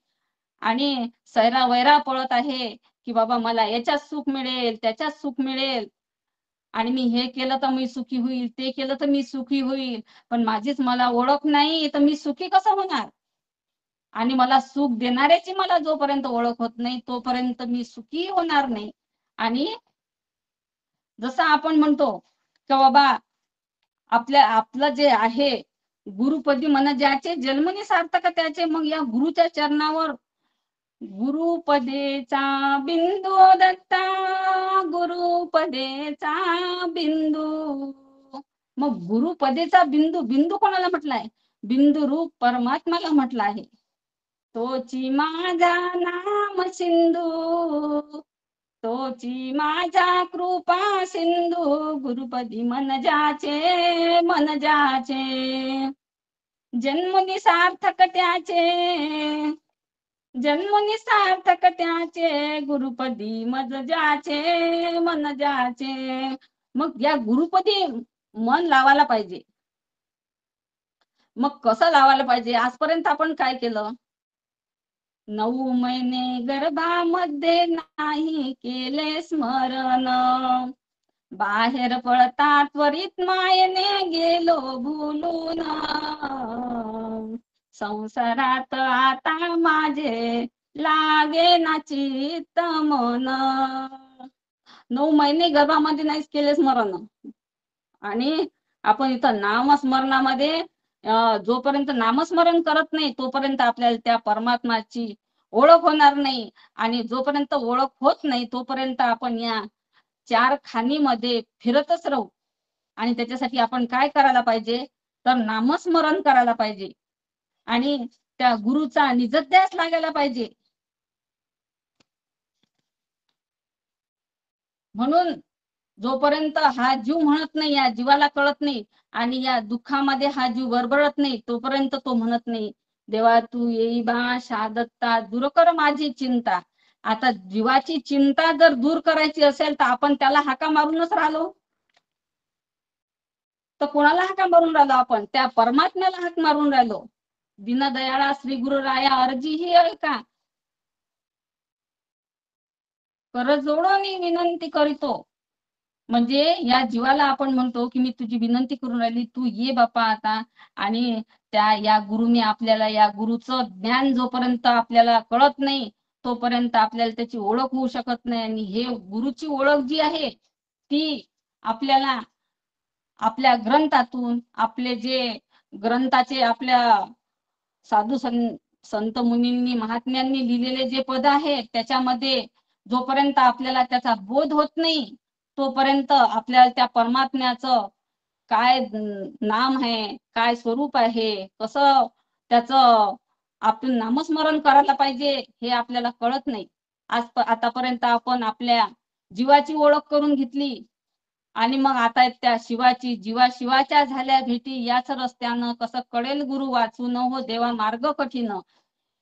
आणि सैरा वैरा पळत आहे की बाबा मला याच्यात सुख मिळेल, त्याच्यात सुख मिळेल, आणि मी हे केलं तर मी सुखी होईल, ते केलं तर मी सुखी होईल, पण माझीच मला ओळख नाही तर मी सुखी कसं होणार? आणि मला सुख देणाऱ्याची मला जोपर्यंत ओळख होत नाही तोपर्यंत मी सुखी होणार नाही. आणि जसं आपण म्हणतो की बाबा आपलं जे आहे गुरुपदी मन ज्याचे जन्मनी सार्थक त्याचे. मग या गुरुच्या चरणावर गुरुपदेचा बिंदू दत्ता, गुरुपदेचा बिंदू. मग गुरुपदेचा बिंदू, बिंदू कोणाला म्हटलाय? बिंदू रूप परमात्माला म्हटलं आहे. तोची माझा नाम सिंधू, तोची माझा कृपा सिंधू, गुरुपदी मन जाचे, मन जाचे. जन्मनी सार्थक त्याचे, जन्मनी सार्थक त्याचे, गुरुपदी मज जाचे, मन जाचे. मग या गुरुपदी मन लावायला पाहिजे. मग कसं लावायला पाहिजे? आजपर्यंत आपण काय केलं? 9 महिने गर्भामध्ये नाही केले स्मरण, बाहेर पडता त्वरित मायेने गेलो भुलून. संसारात आता माझे लागे ना चित्त मन. 9 महिने गर्भामध्ये नाहीच केले स्मरण. आणि आपण इथं नामस्मरणामध्ये जोपर्यंत नामस्मरण करत नाही तोपर्यंत आपल्याला त्या परमात्माची ओळख होणार नाही. आणि जोपर्यंत ओळख होत नाही तोपर्यंत आपण या 4 खाणीमध्ये फिरतच राहू. आणि त्याच्यासाठी आपण काय करायला पाहिजे? तर नामस्मरण करायला पाहिजे आणि त्या गुरुचा निजध्यास लागायला पाहिजे. म्हणून जोपर्यंत हा जीव म्हणत नाही, या जीवाला कळत नाही आणि या दुःखामध्ये हा जीव गरबडत नाही तोपर्यंत तो म्हणत नाही देवा तू येई बा शादत्ता, दूर कर माझी चिंता. आता जीवाची चिंता जर दूर करायची असेल तर आपण त्याला हाका मारूनच राहिलो. तर कोणाला हाका मारून राहिलो? आपण त्या परमात्म्याला हाक मारून राहिलो. दीनदयाळा श्री गुरु राया अर्जी ही ऐका, कर जोडून विनंती करीतो. म्हणजे या जीवाला आपण म्हणतो की मी तुझी विनंती करून राहिली, तू ये बापा आता. आणि त्या या गुरुने आपल्याला, या गुरुचं ज्ञान जोपर्यंत आपल्याला कळत नाही तोपर्यंत आपल्याला त्याची ओळख होऊ शकत नाही. आणि हे गुरुची ओळख जी आहे ती आपल्याला आपल्या ग्रंथातून, आपले जे ग्रंथाचे आपल्या साधू संत मुनींनी महात्म्यांनी लिहिलेले जे पद आहेत त्याच्यामध्ये जोपर्यंत आपल्याला त्याचा बोध होत नाही तोपर्यंत आपल्याला त्या परमात्म्याचं काय नाम आहे, काय स्वरूप आहे, कसं त्याचं आपण नामस्मरण करायला पाहिजे हे आपल्याला कळत नाही. आतापर्यंत आपण आपल्या जीवाची ओळख करून घेतली आणि मग आता त्या शिवाची, शिवाच्या झाल्या भेटी याच रस्त्यानं कसं कळेल गुरु वाचून हो देवा मार्ग कठीण.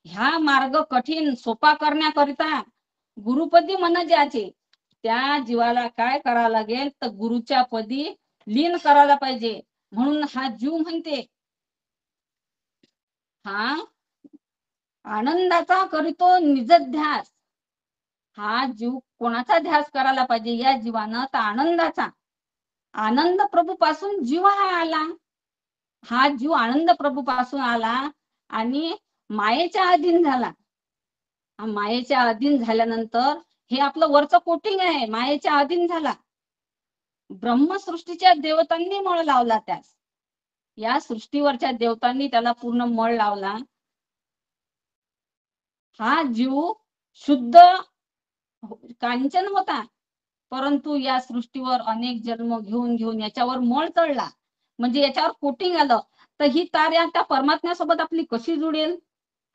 ह्या मार्ग कठीण सोपा करण्याकरिता गुरुपदी मन ज्याचे, त्या जीवाला काय करावं लागेल तर गुरुच्या पदी लीन करायला पाहिजे. म्हणून हा जीव म्हणते हा आनंदाचा करीतो निजध्यास. हा जीव कोणाचा ध्यास करायला पाहिजे या जीवानं? तर आनंदाचा. आनंद प्रभू पासून जीव हा आला. हा जीव आनंद प्रभू पासून आला आणि मायेच्या अधीन झाला. मायेच्या अधीन झाल्यानंतर हे आपलं वरचं कोटिंग आहे, मायेच्या अधीन झाला. ब्रह्मसृष्टीच्या देवतांनी मळ लावला त्यास. या सृष्टीवरच्या देवतांनी त्याला पूर्ण मळ लावला. हा जीव शुद्ध कांचन होता, परंतु या सृष्टीवर अनेक जन्म घेऊन घेऊन याच्यावर मळ चढला. म्हणजे याच्यावर कोटिंग आलं, तर ही तार या त्या परमात्म्यासोबत आपली कशी जुळेल?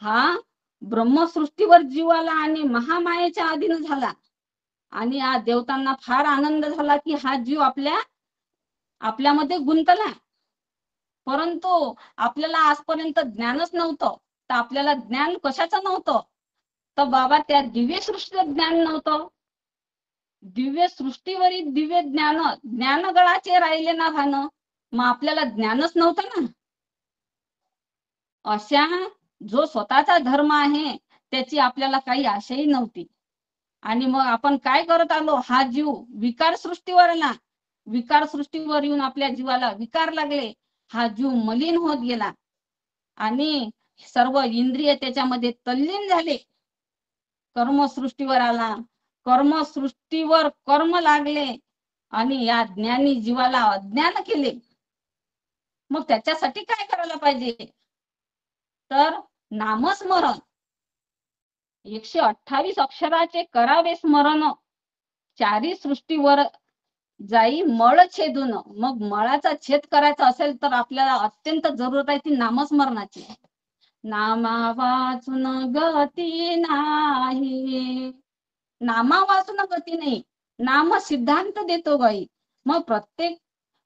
हा ब्रह्मसृष्टीवर जीव आला आणि महामायेच्या अधीन झाला आणि या देवतांना फार आनंद झाला की हा जीव आपल्यामध्ये गुंतला. परंतु आपल्याला आजपर्यंत ज्ञानच नव्हतं. तर आपल्याला ज्ञान कशाचं नव्हतं? तर बाबा त्या दिव्य सृष्टीचं ज्ञान नव्हतं. दिव्य सृष्टीवरील दिव्य ज्ञानगळाचे राहिले ना भान, मग आपल्याला ज्ञानच नव्हतं ना. अशा जो स्वतःचा धर्म आहे त्याची आपल्याला काही आशाही नव्हती. आणि मग आपण काय करत आलो? हा जीव विकार सृष्टीवर आला. विकार सृष्टीवर येऊन आपल्या जीवाला विकार लागले. हा जीव मलिन होत गेला आणि सर्व इंद्रिय त्याच्यामध्ये तल्लीन झाले. कर्मसृष्टीवर आला, कर्मसृष्टीवर कर्म लागले आणि या ज्ञानी जीवाला अज्ञान केले. मग त्याच्यासाठी काय करायला पाहिजे? तर नामस्मरण, 128 अक्षराचे करावे स्मरण. चारी सृष्टीवर जाई मळ छेदून. मग मळाचा छेद करायचा असेल तर आपल्याला अत्यंत जरूरत आहे ती नामस्मरणाची. नामा वाचून गती नाही, नामा वाचून गती नाही, नाम सिद्धांत देतो बाई. मग प्रत्येक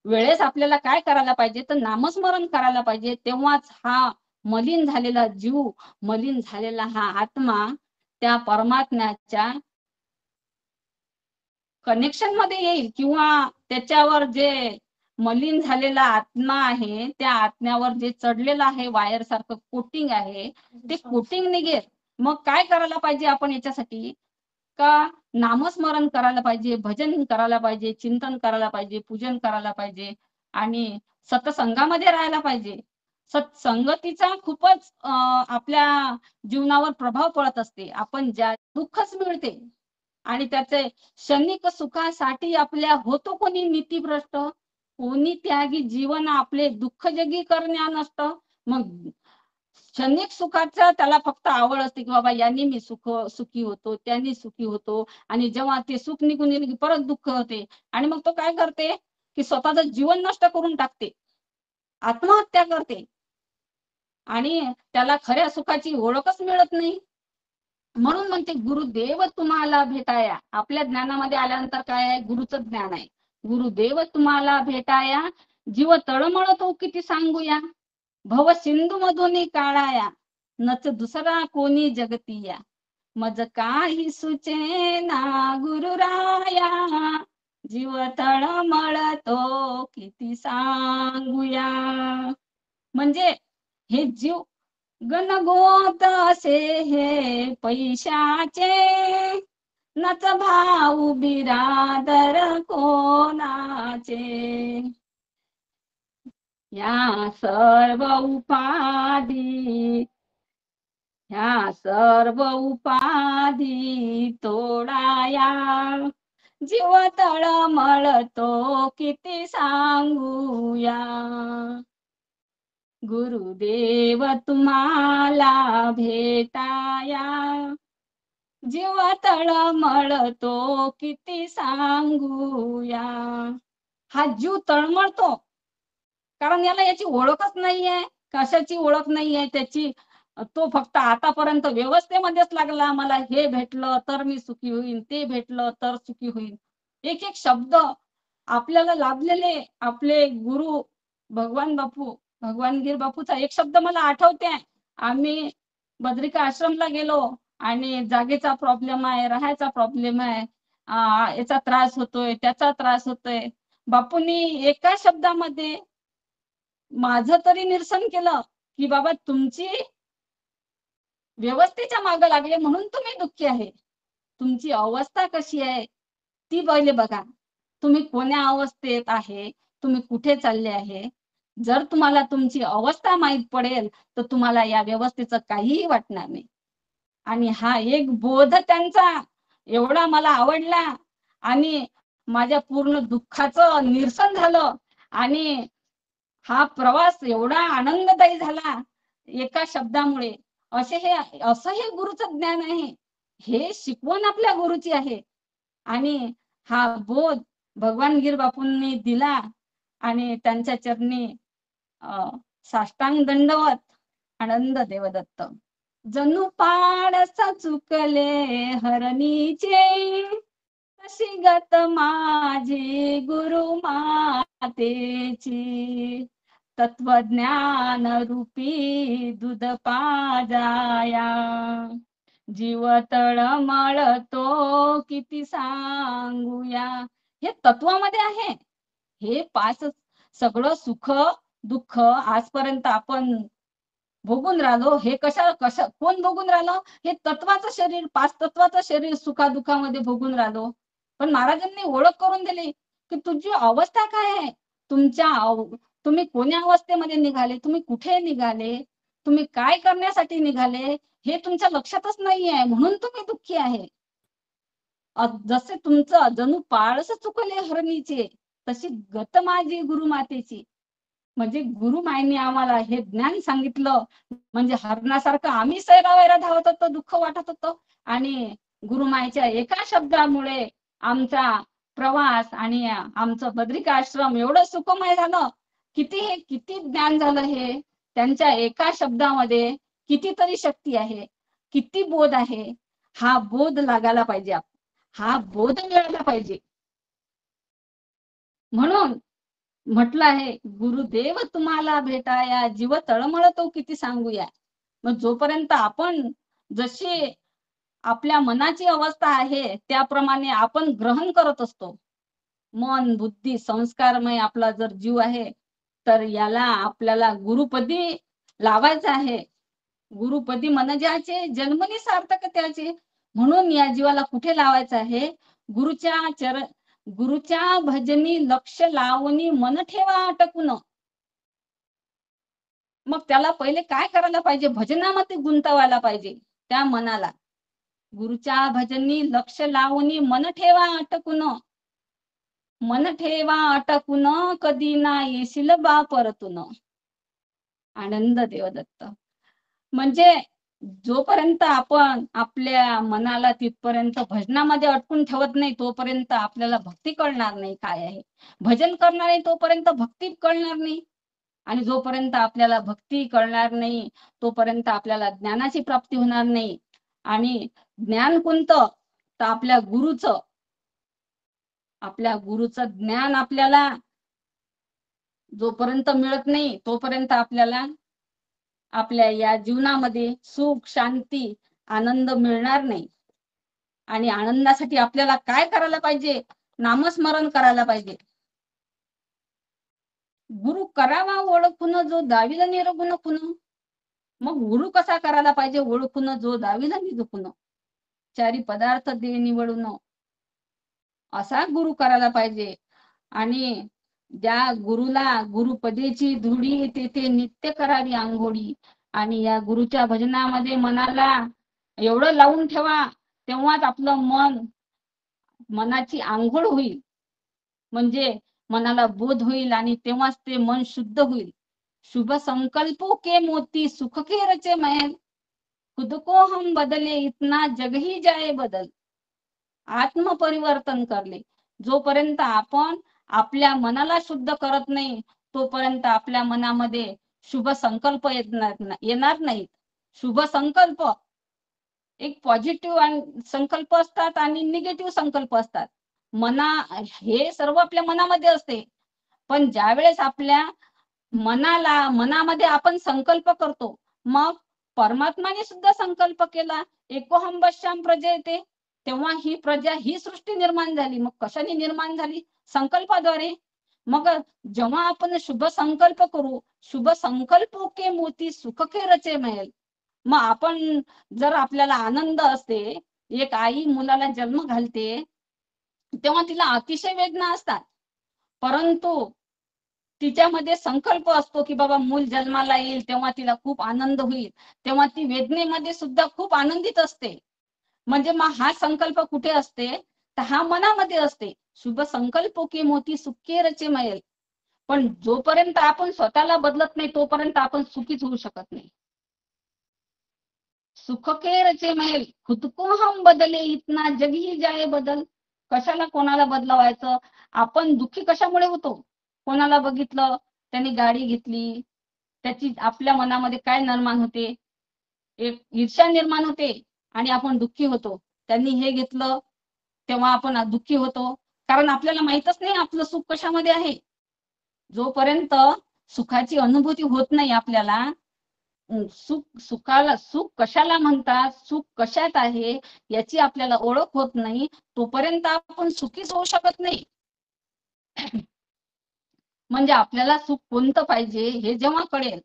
वेळेस आपल्याला काय करायला पाहिजे? तर नामस्मरण करायला पाहिजे. तेव्हाच हा मलिन झालेला जीव, मलिन झालेला हा आत्मा त्या परमात्म्याच्या कनेक्शन मध्ये येईल किंवा त्याच्यावर जे मलिन झालेला आत्मा आहे त्या आत्म्यावर जे चढलेलं आहे वायर सारखं कोटिंग आहे ते कोटिंग निघेल. मग काय करायला पाहिजे आपण याच्यासाठी? का नामस्मरण करायला पाहिजे, भजन करायला पाहिजे, चिंतन करायला पाहिजे, पूजन करायला पाहिजे आणि सत्संगामध्ये राहायला पाहिजे. सत्संगतीचा खूपच आपल्या जीवनावर प्रभाव पडत असते. आपण ज्या दुःखच मिळते आणि त्याचे क्षणिक सुखासाठी आपल्या होतो कोणी नीतीभ्रष्ट, कोणी त्यागी जीवन आपले दुःख जगी करण्या नसत. मग क्षणिक सुखाचा त्याला फक्त आवड असते की बाबा यांनी मी सुखी होतो, त्यांनी सुखी होतो आणि जेव्हा ते सुख निघून गेले की परत दुःख होते आणि मग तो काय करते की स्वतःचं जीवन नष्ट करून टाकते, आत्महत्या करते आणि त्याला खऱ्या सुखाची ओळखच मिळत नाही. म्हणून म्हणते गुरुदेव तुम्हाला भेटाया. आपल्या ज्ञानामध्ये आल्यानंतर काय आहे? गुरुचं ज्ञान आहे. गुरुदेव तुम्हाला भेटाया, जीव तळमळतो किती सांगूया, भव सिंधू मधून काढाया, नच दुसरा कोणी जगतिया, मज काही सुचेना गुरुराया, जीव तळमळतो किती सांगूया. म्हणजे हे जीव गणगोत असे हे पैशाचे, नच भाऊ बिरादर कोणाचे, या सर्व उपाधी, ह्या सर्व उपाधी तोडाया, जीव तळमळतो किती सांगूया. गुरुदेव तुम्हाला भेटाया, जीव तळमळतो किती सांगूया. हा जीव तळमळतो कारण याला याची ओळखच नाहीये, कशाची ओळख नाहीये त्याची. तो फक्त आतापर्यंत व्यवस्थेमध्येच लागला, मला हे भेटलं तर मी सुखी होईन, ते भेटलं तर सुखी होईन. एक एक शब्द आपल्याला लाभलेले आपले गुरु भगवानगीर बापूचा एक शब्द मला आठवते. आम्ही बद्रिका आश्रमला गेलो आणि जागेचा प्रॉब्लेम आहे, राहायचा प्रॉब्लेम आहे, याचा त्रास होतोय, त्याचा त्रास होतोय. बापूंनी एका शब्दामध्ये माझं तरी निरसन केलं की बाबा तुमची व्यवस्थेच्या मागे लागले म्हणून तुम्ही दुःखी आहे. तुमची अवस्था कशी आहे ती पहिले बघा. तुम्ही कोण्या अवस्थेत आहे, तुम्ही कुठे चालले आहे. जर तुम्हाला तुमची अवस्था माहित पडेल तर तुम्हाला या व्यवस्थेचं काहीही वाटणार नाही. आणि हा एक बोध त्यांचा एवढा मला आवडला आणि माझ्या पूर्ण दुःखाचं निरसन झालं आणि हा प्रवास एवढा आनंददायी झाला एका शब्दामुळे. असं हे गुरुचं ज्ञान आहे, हे शिकवण आपल्या गुरुची आहे. आणि हा बोध भगवानगीर बापूंनी दिला आणि त्यांच्या चरणी साष्टांग दंडवत. आनंद देवदत्त. जणू पाडसा चुकले हरणीचे, तशी गत माझी गुरु मातेची. तत्वज्ञान रूपी दूध पाजाया, जीव तळमळतो किती सांगूया. हे तत्वामध्ये आहे. हे पाच सगळं सुख दुःख आजपर्यंत आपण भोगून राहिलो. हे कशा कोण भोगून राहिलो? हे तत्वाचं शरीर, पाच तत्वाचं शरीर सुखादुखामध्ये भोगून राहिलो. पण महाराजांनी ओळख करून दिली की तुझी अवस्था काय आहे, तुम्ही कोण्या अवस्थेमध्ये निघाले, तुम्ही कुठे निघाले, तुम्ही काय करण्यासाठी निघाले, हे तुमच्या लक्षातच नाही आहे, म्हणून तुम्ही दुःखी आहे. जसे तुमचं जणू पाळस चुकले हरणीचे, तशी गत माझी गुरुमातेची. म्हणजे गुरुमाईने आम्हाला हे ज्ञान सांगितलं, म्हणजे हरणासारखं आम्ही सैरावैरा धावत होतो, दुःख वाटत होतं, आणि गुरुमाईच्या एका शब्दामुळे आमचा प्रवास आणि आमचं बद्रिकाश्रम एवढं सुखमय झालं. किती ज्ञान झालं. हे त्यांच्या एका शब्दामध्ये कितीतरी शक्ती आहे, किती बोध आहे. हा बोध लागायला पाहिजे, हा बोध मिळाला पाहिजे. म्हणून म्हटलं आहे, गुरुदेव तुम्हाला भेटाया, जीव तळमळतो किती सांगूया. मग जोपर्यंत आपण जशी आपल्या मनाची अवस्था आहे त्याप्रमाणे आपण ग्रहण करत असतो. मन बुद्धी संस्कारमय आपला जर जीव आहे, तर याला आपल्याला गुरुपदी लावायचं आहे. गुरुपदी मन ज्याचे, जन्मनी सार्थक त्याचे. म्हणून या जीवाला कुठे लावायचं आहे? गुरुच्या भजनी लक्ष लावणी मन ठेवा अटकून. मग त्याला पहिले काय करायला पाहिजे? भजनामध्ये गुंतवायला पाहिजे त्या मनाला. गुरुच्या भजनी लक्ष लावणी मन ठेवा अटकून. मन ठेवा अटकून, कधी ना येशील बा परतून. आनंद देवदत्त. म्हणजे जोपर्यंत आपण आपल्या मनाला तिथपर्यंत भजनामध्ये अटकून ठेवत नाही, तोपर्यंत आपल्याला भक्ती कळणार नाही काय आहे. भजन करणार नाही तोपर्यंत भक्ती कळणार नाही. आणि जोपर्यंत आपल्याला भक्ती कळणार नाही, तोपर्यंत आपल्याला ज्ञानाची प्राप्ती होणार नाही. आणि ज्ञान कोणतं? तर आपल्या गुरुचं ज्ञान आपल्याला जोपर्यंत मिळत नाही, तोपर्यंत आपल्याला आपल्या या जीवनामध्ये सुख शांती आनंद मिळणार नाही. आणि आनंदासाठी आपल्याला काय करायला पाहिजे? नामस्मरण करायला पाहिजे. गुरु करावा ओळखून, जो दाविल निरगुण खुन. मग गुरु कसा करायला पाहिजे? ओळखून, जो दाविल निरगुण. चारी पदार्थ दे निवडून, असा गुरु करायला पाहिजे. आणि ज्या गुरुला गुरुपदेची धुडी, तेथे नित्य करावी आंघोळी. आणि या गुरुच्या भजनामध्ये मनाला एवढं लावून ठेवा, तेव्हाच आपलं मनाची आंघोळ होईल. म्हणजे मनाला बोध होईल आणि तेव्हाच ते मन शुद्ध होईल. शुभ संकल्पो के मोती, सुख के रचे महल. खुद को हम बदले, इतना जग ही जाए बदल. आत्मपरिवर्तन करले. जोपर्यंत आपण आपल्या मनाला शुद्ध करत नाही, तोपर्यंत आपल्या मनामध्ये शुभ संकल्प येणार नाहीत. शुभ संकल्प एक पॉझिटिव्ह संकल्प असतात आणि निगेटिव्ह संकल्प असतात. हे सर्व आपल्या मनामध्ये असते. पण ज्यावेळेस आपल्या मनामध्ये आपण संकल्प करतो, मग परमात्माने सुद्धा संकल्प केला, एकोहम बश्याम प्रजयते, तेव्हा ही प्रजा, ही सृष्टी निर्माण झाली. मग कशाने निर्माण झाली? संकल्पाद्वारे. मग जेव्हा आपण शुभ संकल्प करू, शुभ संकल्पो के मोती, सुख के रचे महल. मग आपण जर आपल्याला आनंद असते, एक आई मुलाला जन्म घालते, तेव्हा तिला अतिशय वेदना असतात. परंतु तिच्यामध्ये संकल्प असतो की बाबा मूल जन्माला येईल, तेव्हा तिला खूप आनंद होईल. तेव्हा ती वेदनेमध्ये सुद्धा खूप आनंदित असते. म्हणजे मग हा संकल्प कुठे असते? तर हा मनामध्ये असते. शुभ संकल्प की मोती, सुखे रचे महल. पण जोपर्यंत आपण स्वतःला बदलत नाही, तोपर्यंत आपण सुखीच होऊ शकत नाही. सुख के रचे महल, खुद को हम बदले, इतना जग ही जाए बदल. कशाला कोणाला बदलवायचं? आपण दुःखी कशामुळे होतो? कोणाला बघितलं त्यांनी गाडी घेतली, त्याची आपल्या मनामध्ये काय निर्माण होते, एक ईर्ष्या निर्माण होते आणि आपण दुःखी होतो. त्यांनी हे घेतलं तेव्हा आपण दुःखी होतो, कारण आपल्याला माहीतच नाही आपलं सुख कशामध्ये आहे. जोपर्यंत सुखाची अनुभूती होत नाही आपल्याला, सुख कशाला म्हणतात, सुख कशात आहे याची आपल्याला ओळख होत नाही, तोपर्यंत आपण सुखीच होऊ शकत नाही. म्हणजे आपल्याला सुख कोणतं पाहिजे हे जेव्हा कळेल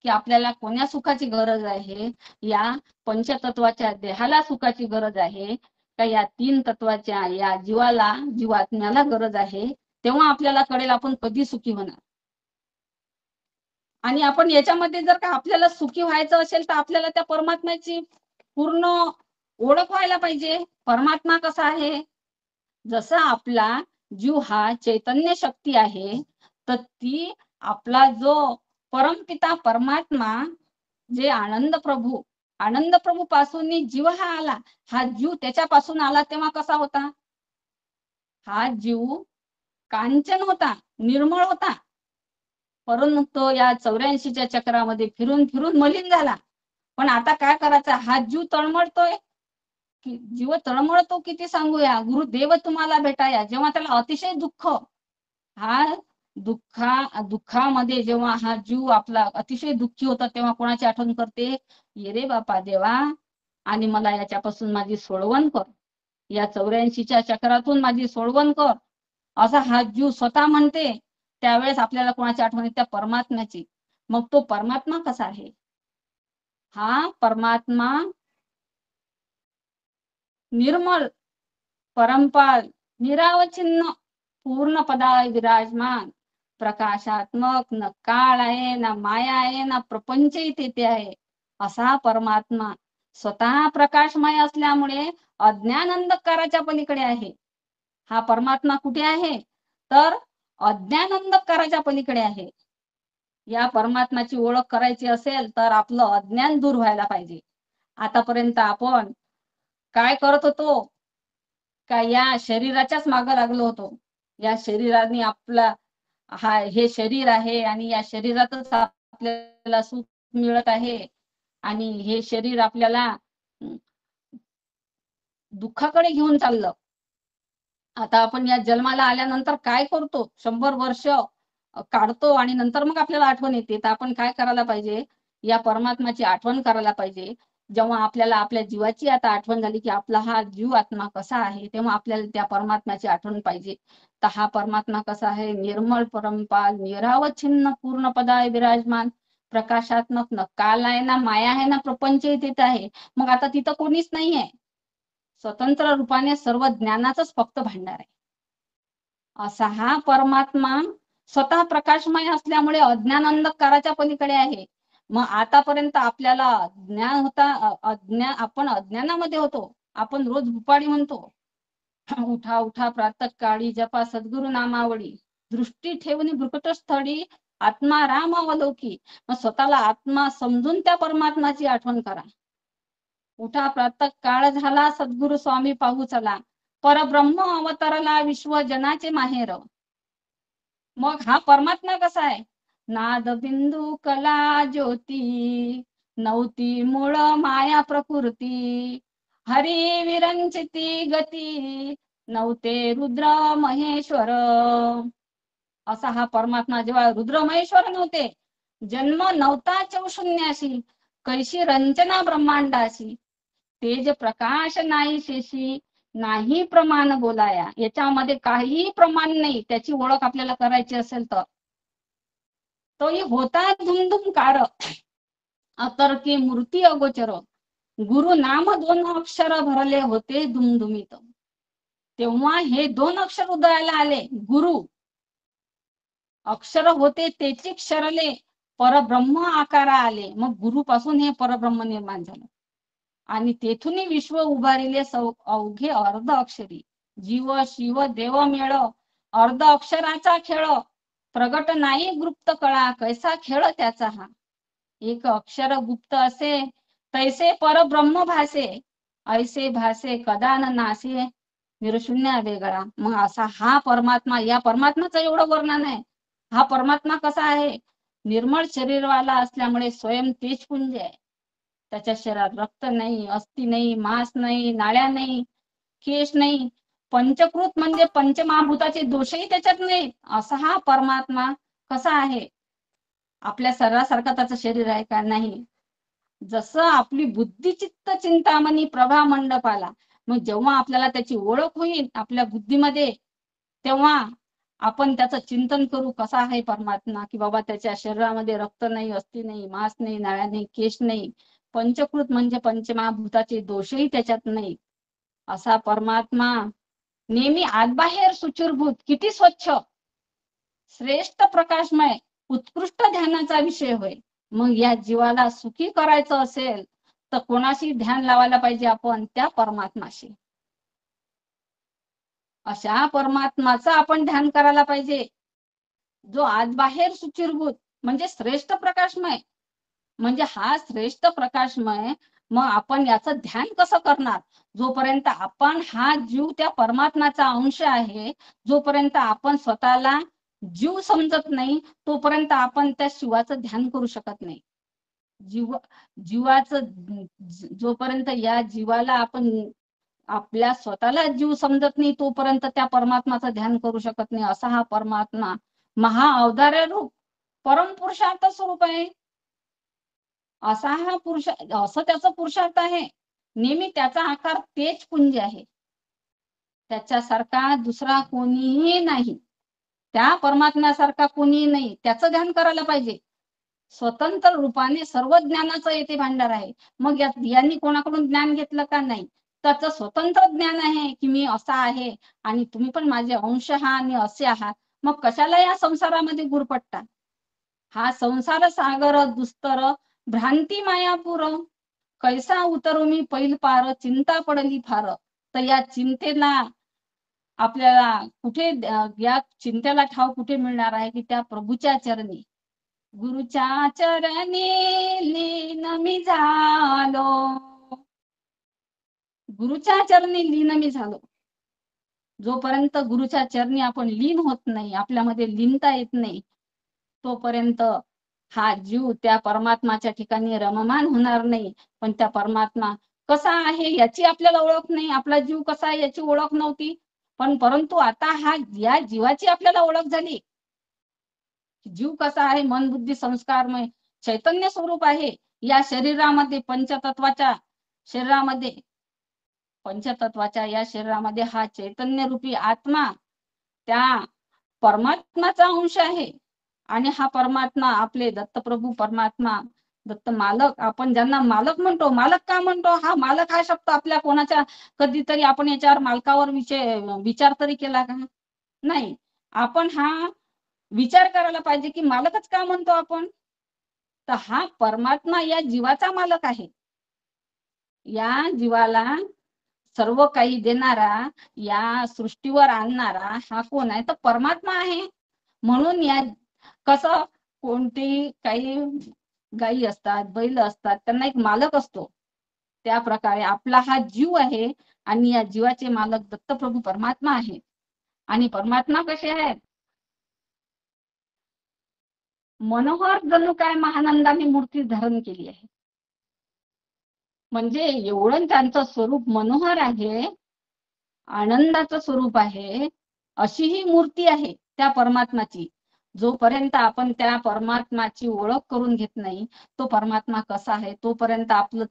की आपल्याला कोण्या सुखाची गरज आहे, या पंचतत्वाच्या देहाला सुखाची गरज आहे का या 3 तत्वाच्या या जीवात्म्याला गरज आहे, तेव्हा आपल्याला कळेल आपण कधी सुखी होणार. आणि आपण याच्यामध्ये जर का आपल्याला सुखी व्हायचं असेल तर आपल्याला त्या परमात्म्याची पूर्ण ओळख व्हायला पाहिजे. परमात्मा कसा आहे, जसा आपला जीव हा चैतन्य शक्ती आहे, तर ती आपला जो परमपिता परमात्मा जे आनंद प्रभू पासून जीव हा आला, हा जीव त्याच्यापासून आला तेव्हा कसा होता, हा जीव कांचन होता, निर्मळ होता, परंतु या 84च्या चक्रामध्ये फिरून फिरून मलिन झाला. पण आता काय करायचं, हा जीव तळमळतोय, जीव तळमळतो किती सांगूया, गुरुदेव तुम्हाला भेटाया. जेव्हा त्याला अतिशय दुःख, हा दुःखामध्ये जेव्हा हा जीव आपला अतिशय दुःखी होता तेव्हा कोणाची आठवण करते, ये रे बापा देवा आणि मला याच्यापासून माझी सोडवण कर, या 84च्या चक्रातून माझी सोडवण कर, असा हा जीव स्वतः म्हणते. त्यावेळेस आपल्याला कोणाची आठवण येते, त्या परमात्म्याची. मग तो परमात्मा कसा आहे, हा परमात्मा निर्मळ, परमपाल, निरावचिन्न, पूर्ण पदाय विराजमान, प्रकाशात्मक, न काळ आहे, ना माया आहे, ना प्रपंच तेथे आहे, असा परमात्मा स्वतः प्रकाशमय असल्यामुळे अज्ञान अंधकाराच्या पलीकडे आहे. हा परमात्मा कुठे आहे, तर अज्ञान अंधकाराच्या पलीकडे आहे. या परमात्म्याची ओळख करायची असेल तर आपलं अज्ञान दूर व्हायला पाहिजे. आतापर्यंत आपण काय करत होतो, का या शरीराच्याच मागे लागलो होतो. या शरीराने आपला हे शरीर आहे आणि या शरीरातच आपल्याला सुख मिळत आहे आणि हे शरीर आपल्याला दुःखाकडे घेऊन चाललं. आता आपण या जन्माला आल्यानंतर काय करतो, 100 वर्ष काढतो आणि नंतर मग आपल्याला आठवण येते. तर आपण काय करायला पाहिजे, या परमात्म्याची आठवण करायला पाहिजे. जेव्हा आपल्याला आपल्या जीवाची आता आठवण झाली की आपला हा जीव आत्मा कसा आहे, तेव्हा आपल्याला त्या परमात्म्याची आठवण पाहिजे. तर हा परमात्मा कसा आहे, निर्मळ, परमपाल, निरावच्छिन्न, पूर्ण पदाय विराजमान, प्रकाशात्मक, न काल आहे, ना माया आहे, ना प्रपंच तिथे आहे. मग आता तिथं कोणीच नाहीये, स्वतंत्र रूपाने सर्व ज्ञानाचंच फक्त भांडार आहे. असा हा परमात्मा स्वतः प्रकाशमय असल्यामुळे अज्ञान अंधकाराच्या पलीकडे आहे. मग आतापर्यंत आपल्याला ज्ञान होता, आपण अज्ञानामध्ये होतो. आपण रोज भुपाळी म्हणतो, उठा उठा प्रातःकाळी, जपा सद्गुरु नामावळी, दृष्टी ठेवून भ्रुकुटस्थळी, आत्मा राम अवलोकी. मग स्वतःला आत्मा समजून त्या परमात्म्याची आठवण करा. उठा प्रातः काळ झाला, सद्गुरु स्वामी पाहू चला, परब्रह्म अवतरला, विश्व जनाचे माहेर. मग हा परमात्मा कसा आहे, नाद बिंदू कला ज्योती, नव्हती मूळ माया प्रकृती, हरी विरंचिती गती, नव्हते रुद्र महेश्वर. असा हा परमात्मा जेव्हा रुद्र महेश्वर नव्हते, जन्म नव्हता चौशून्याशी, कैशी रंजना ब्रह्मांडाशी, तेज प्रकाश नाही शेशी, नाही प्रमाण बोलाया. याच्यामध्ये काही प्रमाण नाही. त्याची ओळख आपल्याला करायची असेल तर तोही होता धुमधुमकार, अतर्की मूर्ती अगोचर, गुरु नाम 2 अक्षर भरले होते दुमदुमीत. तेव्हा हे 2 अक्षर उदयाला आले. गुरु अक्षर होते तेची क्षरले, परब्रह्म आकारा आले. मग गुरु पासून हे परब्रह्म निर्माण झालं आणि तेथून विश्व उभारिले अवघे अर्ध अक्षरी. जीव शिव देव मेळ, अर्ध अक्षराचा खेळ, प्रगट नाही गुप्त कळा, कैसा खेळ त्याचा हा. एक अक्षर गुप्त असे, तैसे परब्रह्म भासे, ऐसे भासे कदा न नासे, निरशून्य वेगळा. मग असा हा परमात्मा, या परमात्म्याचं एवढं वर्णन आहे. हा परमात्मा कसा आहे, निर्मळ शरीरवाला असल्यामुळे स्वयं तेजपुंज आहे. त्याच्या शरीरात रक्त नाही, अस्थि नाही, मांस नाही, नाड्या नाही, केश नाही. पंचकृत म्हणजे पंचमहाभूताचे दोषही त्याच्यात नाहीत. असा हा परमात्मा कसा आहे, आपल्या शरीरासारखं त्याचं शरीर आहे का? नाही. जसं आपली बुद्धी चित्त चिंतामणी प्रभा मंडपाला, मग जेव्हा आपल्याला त्याची ओळख होईल आपल्या बुद्धीमध्ये, तेव्हा आपण त्याचं चिंतन करू कसा आहे परमात्मा, की बाबा त्याच्या शरीरामध्ये रक्त नाही, अस्थि नाही, मांस नाही, नाळ्या नाही, केश नाही, पंचकृत म्हणजे पंचमहाभूताचे दोषही त्याच्यात नाही. असा परमात्मा नेहमी आतबाहेर सुचिरभूत, किती स्वच्छ, श्रेष्ठ प्रकाशमय, उत्कृष्ट ध्यानाचा विषय होय. मग या जीवाला सुखी करायचं असेल तर कोणाशी ध्यान लावायला पाहिजे आपण? त्या परमात्माशी. अशा परमात्माचं आपण ध्यान करायला पाहिजे, जो आतबाहेर सुचिरभूत म्हणजे श्रेष्ठ प्रकाशमय. म्हणजे हा श्रेष्ठ प्रकाशमय, मग आपण याचं ध्यान कसं करणार? जोपर्यंत आपण हा जीव त्या परमात्म्याचा अंश आहे, जोपर्यंत आपण स्वतःला जीव समजत नाही, तोपर्यंत आपण त्या शिवाचं ध्यान करू शकत नाही. जीवाचं जोपर्यंत या जीवाला आपण आपल्या स्वतःला जीव समजत नाही, तोपर्यंत त्या परमात्माचं ध्यान करू शकत नाही. असा हा परमात्मा महा अवतार्य रूप परमपुरुषार्थ स्वरूप आहे. असा हा पुरुष, असं त्याचं पुरुषार्थ आहे. नेहमी त्याचा आकार तेज पुंज आहे. त्याच्यासारखा दुसरा कोणीही नाही, त्या परमात्म्यासारखा कोणीही नाही. त्याचं ध्यान करायला पाहिजे. स्वतंत्र रूपाने सर्व ज्ञानाचं येथे भांडार आहे. मग यांनी कोणाकडून ज्ञान घेतलं का? नाही. त्याचं स्वतंत्र ज्ञान आहे की मी असा आहे आणि तुम्ही पण माझे अंश आहात आणि असे आहात. मग कशाला या संसारामध्ये गुरपट्टा? हा संसार सागर दुस्तर, भ्रांती मायापूर, कैसा उतरू मी पैल पार, चिंता पडली फार. तर या चिंतेला आपल्याला कुठे, या चिंतेला ठाव कुठे मिळणार आहे? की त्या प्रभूच्या चरणी, गुरुच्या चरणी लीन मी झालो. गुरुच्या चरणी लीन मी झालो. जोपर्यंत गुरुच्या चरणी आपण लीन होत नाही, आपल्यामध्ये लीनता येत नाही, तोपर्यंत हा जीव त्या परमात्माच्या ठिकाणी रममान होणार नाही. पण त्या परमात्मा कसा आहे याची आपल्याला ओळख नाही. आपला जीव कसा आहे याची ओळख नव्हती, पण परंतु आता हा या जीवाची आपल्याला ओळख झाली. जीव कसा आहे, मन बुद्धी संस्कारमय चैतन्य स्वरूप आहे. या शरीरामध्ये पंचतत्वाच्या शरीरामध्ये, पंचतत्वाच्या या शरीरामध्ये हा चैतन्य रूपी आत्मा त्या परमात्माचा अंश आहे. आणि हा परमात्मा आपले दत्तप्रभू परमात्मा, दत्त मालक, आपण ज्यांना मालक म्हणतो. मालक का म्हणतो? हा मालक हा शब्द आपल्या कोणाच्या कधीतरी आपण याच्यावर मालकावर विचार तरी केला का? नाही. आपण हा विचार करायला पाहिजे की मालकच का म्हणतो आपण? तर हा परमात्मा या जीवाचा मालक आहे. या जीवाला सर्व काही देणारा, या सृष्टीवर आणणारा हा कोण आहे? तर परमात्मा आहे. म्हणून या कसं, कोणती काही गायी असतात, बैल असतात, त्यांना एक मालक असतो. त्या प्रकारे आपला हा जीव आहे आणि या जीवाचे मालक दत्तप्रभू परमात्मा आहे. आणि परमात्मा कसे आहेत? मनोहर जणू काय महानंदाने मूर्ती धारण केली आहे. म्हणजे एवढं त्यांचं स्वरूप मनोहर आहे, आनंदाचं स्वरूप आहे. अशी ही मूर्ती आहे त्या परमात्माची. जोपर्यंत आपण त्या परमात्माची ओळख करून घेत नाही, तो परमात्मा कसा आहे, तोपर्यंत आपलं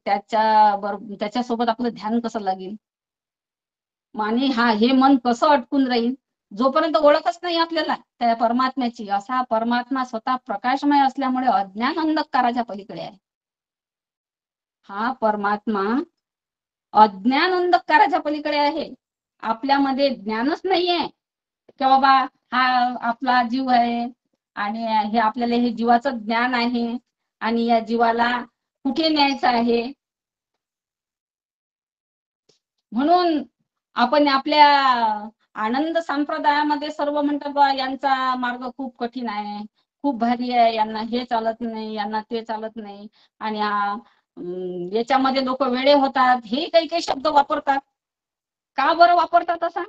त्याच्यासोबत आपलं ध्यान कसं लागेल? आणि हे मन कसं अटकून राहील? जोपर्यंत ओळखच नाही आपल्याला त्या परमात्म्याची. असा परमात्मा स्वतः प्रकाशमय असल्यामुळे अज्ञान अंधकाराच्या पलीकडे आहे. हा परमात्मा अज्ञान अंधकाराच्या पलीकडे आहे. आपल्यामध्ये ज्ञानच नाहीये की बाबा हा आपला जीव आहे आणि हे आपल्याला हे जीवाचं ज्ञान आहे आणि या जीवाला कुठे न्यायचं आहे. म्हणून आपण आपल्या आनंद संप्रदायामध्ये सर्व म्हणतात बा यांचा मार्ग खूप कठीण आहे, खूप भारी आहे, यांना हे चालत नाही, यांना ते चालत नाही, आणि याच्यामध्ये लोक वेडे होतात, हे काही काही शब्द वापरतात. का बरं वापरतात असा?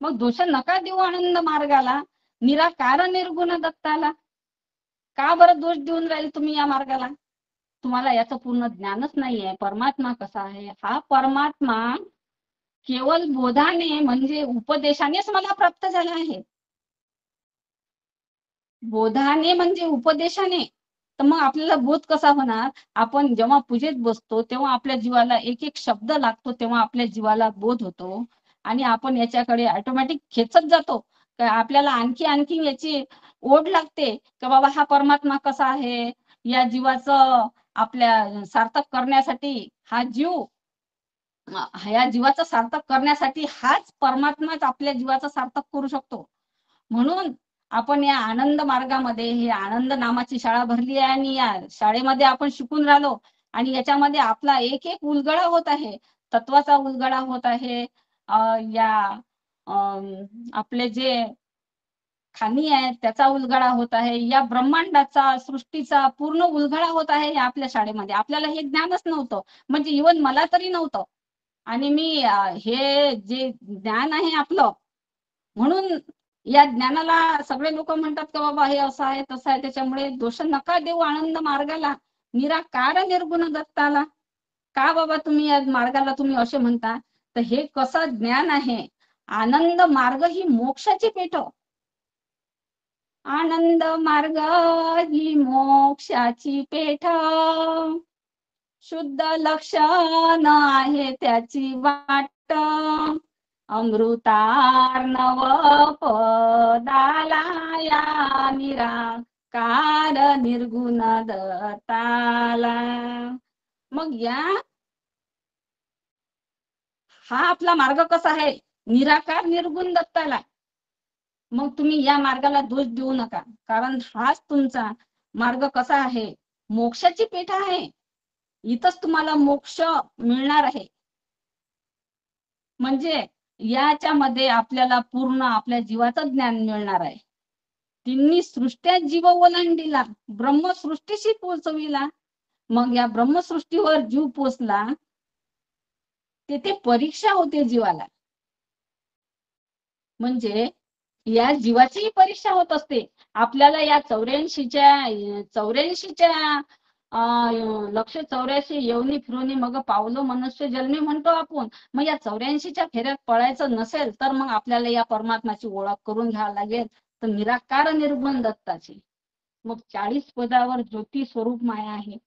मग दोष नका देऊ आनंद मार्गाला. निराकार निर्गुण दत्ताला का बरं दोष देऊन राहिले तुम्ही या मार्गाला? तुम्हाला याचं पूर्ण ज्ञानच नाहीये. परमात्मा कसा आहे? हा परमात्मा केवळ बोधाने म्हणजे उपदेशानेच मला प्राप्त झाला आहे. बोधाने म्हणजे उपदेशाने. तर मग आपल्याला बोध कसा होणार? आपण जेव्हा पूजेत बसतो तेव्हा आपल्या जीवाला एक एक शब्द लागतो, तेव्हा आपल्या जीवाला बोध होतो आणि आपण याच्याकडे ऑटोमॅटिक खेचत जातो. आपल्याला आणखी आणखी याची ओढ लागते की बाबा हा परमात्मा कसा आहे, या जीवाचं आपल्या सार्थक करण्यासाठी हा जीव ह्या जीवाचं सार्थक करण्यासाठी हाच परमात्माच आपल्या जीवाचं सार्थक करू शकतो. म्हणून आपण या आनंद मार्गामध्ये हे आनंद नामाची शाळा भरली आहे आणि या शाळेमध्ये आपण शिकून राहिलो आणि याच्यामध्ये आपला एक एक उलगडा होत आहे, तत्वाचा उलगडा होत आहे. या आपले जे खाणी आहेत त्याचा उलगडा होत आहे, या ब्रह्मांडाचा सृष्टीचा पूर्ण उलगडा होत आहे या आपल्या शाळेमध्ये. आपल्याला हे ज्ञानच नव्हतं, म्हणजे इवन मला तरी नव्हतं. आणि मी हे जे ज्ञान आहे आपलं, म्हणून या ज्ञानाला सगळे लोक म्हणतात की बाबा हे असं आहे तसं आहे, त्याच्यामुळे दोष नका देऊ आनंद मार्गाला, निराकार निर्गुण दत्ताला. का बाबा तुम्ही या मार्गाला तुम्ही असे म्हणता? तर हे कसं ज्ञान आहे? आनंद मार्ग ही मोक्षाची पेठ. आनंद मार्ग ही मोक्षाची पेठ, शुद्ध लक्षण आहे त्याची वाट, अमृतार्णव पदाला या निराकार निर्गुण दत्ताला. मग हा आपला मार्ग कसा आहे? निराकार निर्गुण दत्ताला. मग तुम्ही या मार्गाला दोष देऊ नका, कारण हाच तुमचा मार्ग कसा आहे? मोक्षाची पेठ आहे. इथंच तुम्हाला मोक्ष मिळणार आहे. म्हणजे याच्यामध्ये आपल्याला पूर्ण आपल्या जीवाचं ज्ञान मिळणार आहे. तिन्ही सृष्ट्या जीव ओलांडीला, ब्रह्मसृष्टीशी पोचविला. मग या ब्रह्मसृष्टीवर जीव पोचला, तेथे परीक्षा होते जीवाला. म्हणजे या जीवाचीही परीक्षा होत असते. आपल्याला या 84च्या लक्ष 84 येवनी फिरवणी मग पावलो मनुष्य जन्मी म्हणतो आपण. मग या 84च्या फेऱ्यात पळायचं नसेल तर मग आपल्याला या परमात्म्याची ओळख करून घ्यावी लागेल, तर निराकार निर्गुण दत्ताची. मग 40 पदावर ज्योती स्वरूप माया आहे.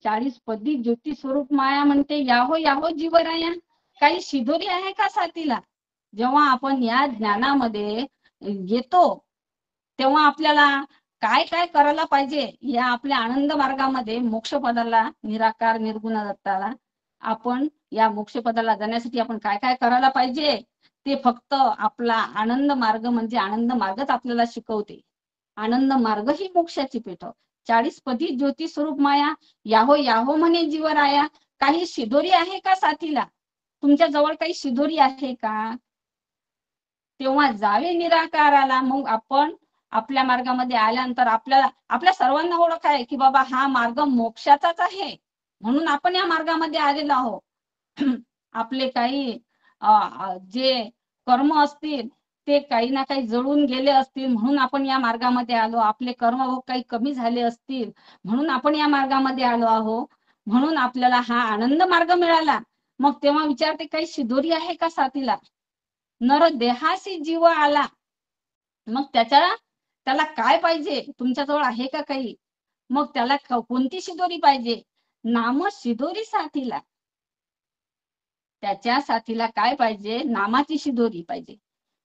40 पदी ज्योती स्वरूप माया म्हणते, याहो याहो जीवराया, काही शिदोरी आहे का साथीला? जेव्हा आपण या ज्ञानामध्ये येतो तेव्हा आपल्याला काय काय करायला पाहिजे? या आपल्या आनंद मार्गामध्ये मोक्षपदाला, निराकार निर्गुण दत्ताला, आपण या मोक्षपदाला जाण्यासाठी आपण काय काय करायला पाहिजे ते फक्त आपला आनंद मार्ग म्हणजे आनंद मार्गच आपल्याला शिकवते. आनंद मार्ग ही मोक्षाची पेठ. 40 पदी ज्योती स्वरूप माया, याहो याहो म्हणे जीवराया, काही शिदोरी आहे का साथीला? तुमच्या जवळ काही शिदोरी आहे का? तेव्हा जावे निराकाराला. मग आपण आपल्या मार्गामध्ये आल्यानंतर आपल्या सर्वांना ओळख आहे की बाबा हा मार्ग मोक्षाचाच आहे, म्हणून आपण या मार्गामध्ये आलेलो आहोत. आपले काही जे कर्म असतील ते काही ना काही जळून गेले असतील, म्हणून आपण या मार्गामध्ये आलो. आपले कर्म काही कमी झाले असतील म्हणून आपण या मार्गामध्ये आलो आहोत. म्हणून आपल्याला हा आनंद मार्ग मिळाला. मग तेव्हा विचारते, काही शिदोरी आहे का साथीला? नर देहासी जीव आला. मग त्याला काय पाहिजे? तुमच्याजवळ आहे का काही? मग त्याला कोणती शिदोरी पाहिजे? नाम शिदोरी साथीला. त्याच्या साथीला काय पाहिजे? नामाची शिदोरी पाहिजे.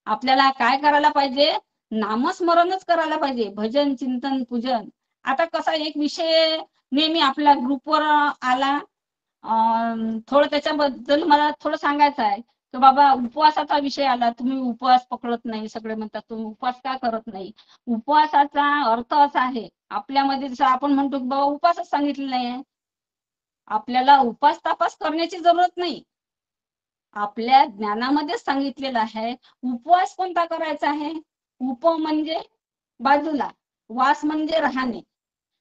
आपल्याला काय करायला पाहिजे? नामस्मरणच करायला पाहिजे, भजन चिंतन पूजन. आता कसा एक विषय नेहमी आपल्या ग्रुपवर आला, थोडं त्याच्याबद्दल मला थोडं सांगायचं आहे. तर बाबा उपवासाचा विषय आला, तुम्ही उपवास पकडत नाही. सगळे म्हणतात तुम्ही उपवास का करत नाही? उपवासाचा अर्थ असा आहे, आपल्यामध्ये जसं आपण म्हणतो की बाबा उपवासच सांगितलेला आहे, आपल्याला उपास तापास करण्याची जरूरत नाही. आपल्या ज्ञानामध्येच सांगितलेलं आहे उपवास कोणता करायचा आहे. उप म्हणजे बाजूला, वास म्हणजे राहणे.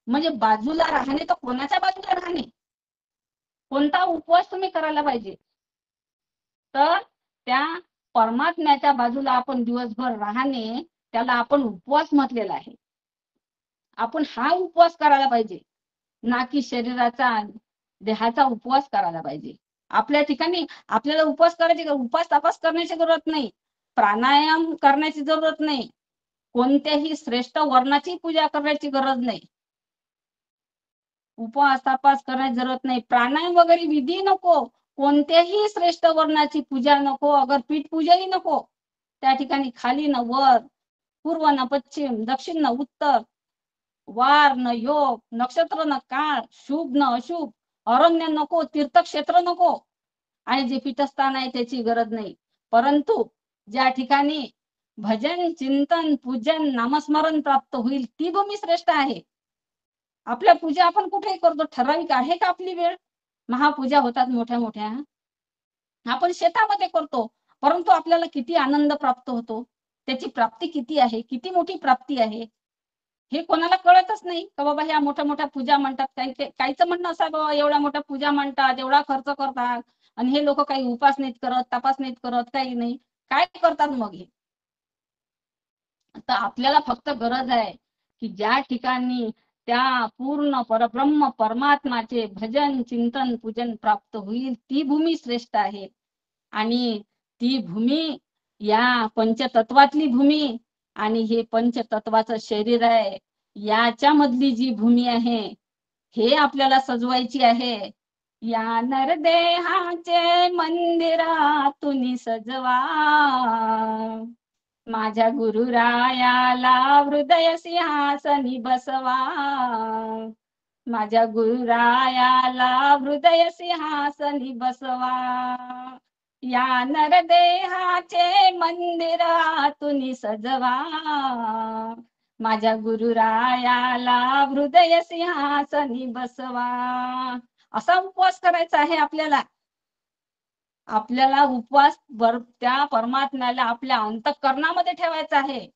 म्हणजे बाजूला राहणे, तर कोणाच्या बाजूला राहणे? कोणता उपवास तुम्ही करायला पाहिजे? तर त्या परमात्म्याच्या बाजूला आपण दिवसभर राहणे, त्याला आपण उपवास म्हटलेला आहे. आपण हा उपवास करायला पाहिजे, ना की शरीराचा देहाचा उपवास करायला पाहिजे. आपल्या ठिकाणी आपल्याला उपवास करायची, उपवास तपास करण्याची जरूरत नाही, प्राणायाम करण्याची जरूरत नाही, कोणत्याही श्रेष्ठ वर्णाची पूजा करण्याची गरज नाही, उपवास तपास करण्याची जरूरत नाही, प्राणायाम वगैरे विधी नको, कोणत्याही श्रेष्ठ वर्णाची पूजा नको, अगर पीठ पूजाही नको. त्या ठिकाणी खाली न वर, पूर्व न पश्चिम, दक्षिण न उत्तर, वार न योग, नक्षत्र न काळ, शुभ न अशुभ, अरण्य नको, तीर्थक्षेत्र नको, आणि जे पीठस्थान आहे त्याची गरज नाही. परंतु ज्या ठिकाणी भजन चिंतन पूजन नामस्मरण प्राप्त होईल ती भूमी श्रेष्ठ आहे. आपल्या पूजा आपण कुठेही करतो, ठराविक आहे का आपली वेळ? महापूजा होतात मोठ्या मोठ्या, आपण शेतामध्ये करतो, परंतु आपल्याला किती आनंद प्राप्त होतो, त्याची प्राप्ती किती आहे, किती मोठी प्राप्ती आहे, हे कोणाला कळतच नाही. का बाबा ह्या मोठ्या मोठ्या पूजा म्हणतात, काहीचं म्हणणं असं बाबा एवढ्या मोठ्या पूजा म्हणतात, एवढा खर्च करतात, आणि हे लोक काही उपास नाहीत करत, तपास नाहीत करत, काही नाही, काय करतात मग हे? तर आपल्याला फक्त गरज आहे की ज्या ठिकाणी त्या पूर्ण परब्रह्म परमात्माचे भजन चिंतन पूजन प्राप्त होईल ती भूमी श्रेष्ठ आहे. आणि ती भूमी या पंचतत्वातली भूमी, आणि हे पंचतत्वाचं शरीर आहे, याच्या मधली जी भूमी आहे हे आपल्याला सजवायची आहे. या नरदेहाचे मंदिरातून सजवा, माझ्या गुरुरायाला हृदय सिंहासनी बसवा, माझ्या गुरुरायाला हृदय सिंहासनी बसवा, या नरदेहाचे मंदिरातून सजवा, माझ्या गुरुरायाला हृदय सिंहासनी बसवा. असा उपवास करायचा आहे आपल्याला. आपल्याला उपवास त्या परमात्म्याला आपल्या अंतःकरणामध्ये ठेवायचा आहे.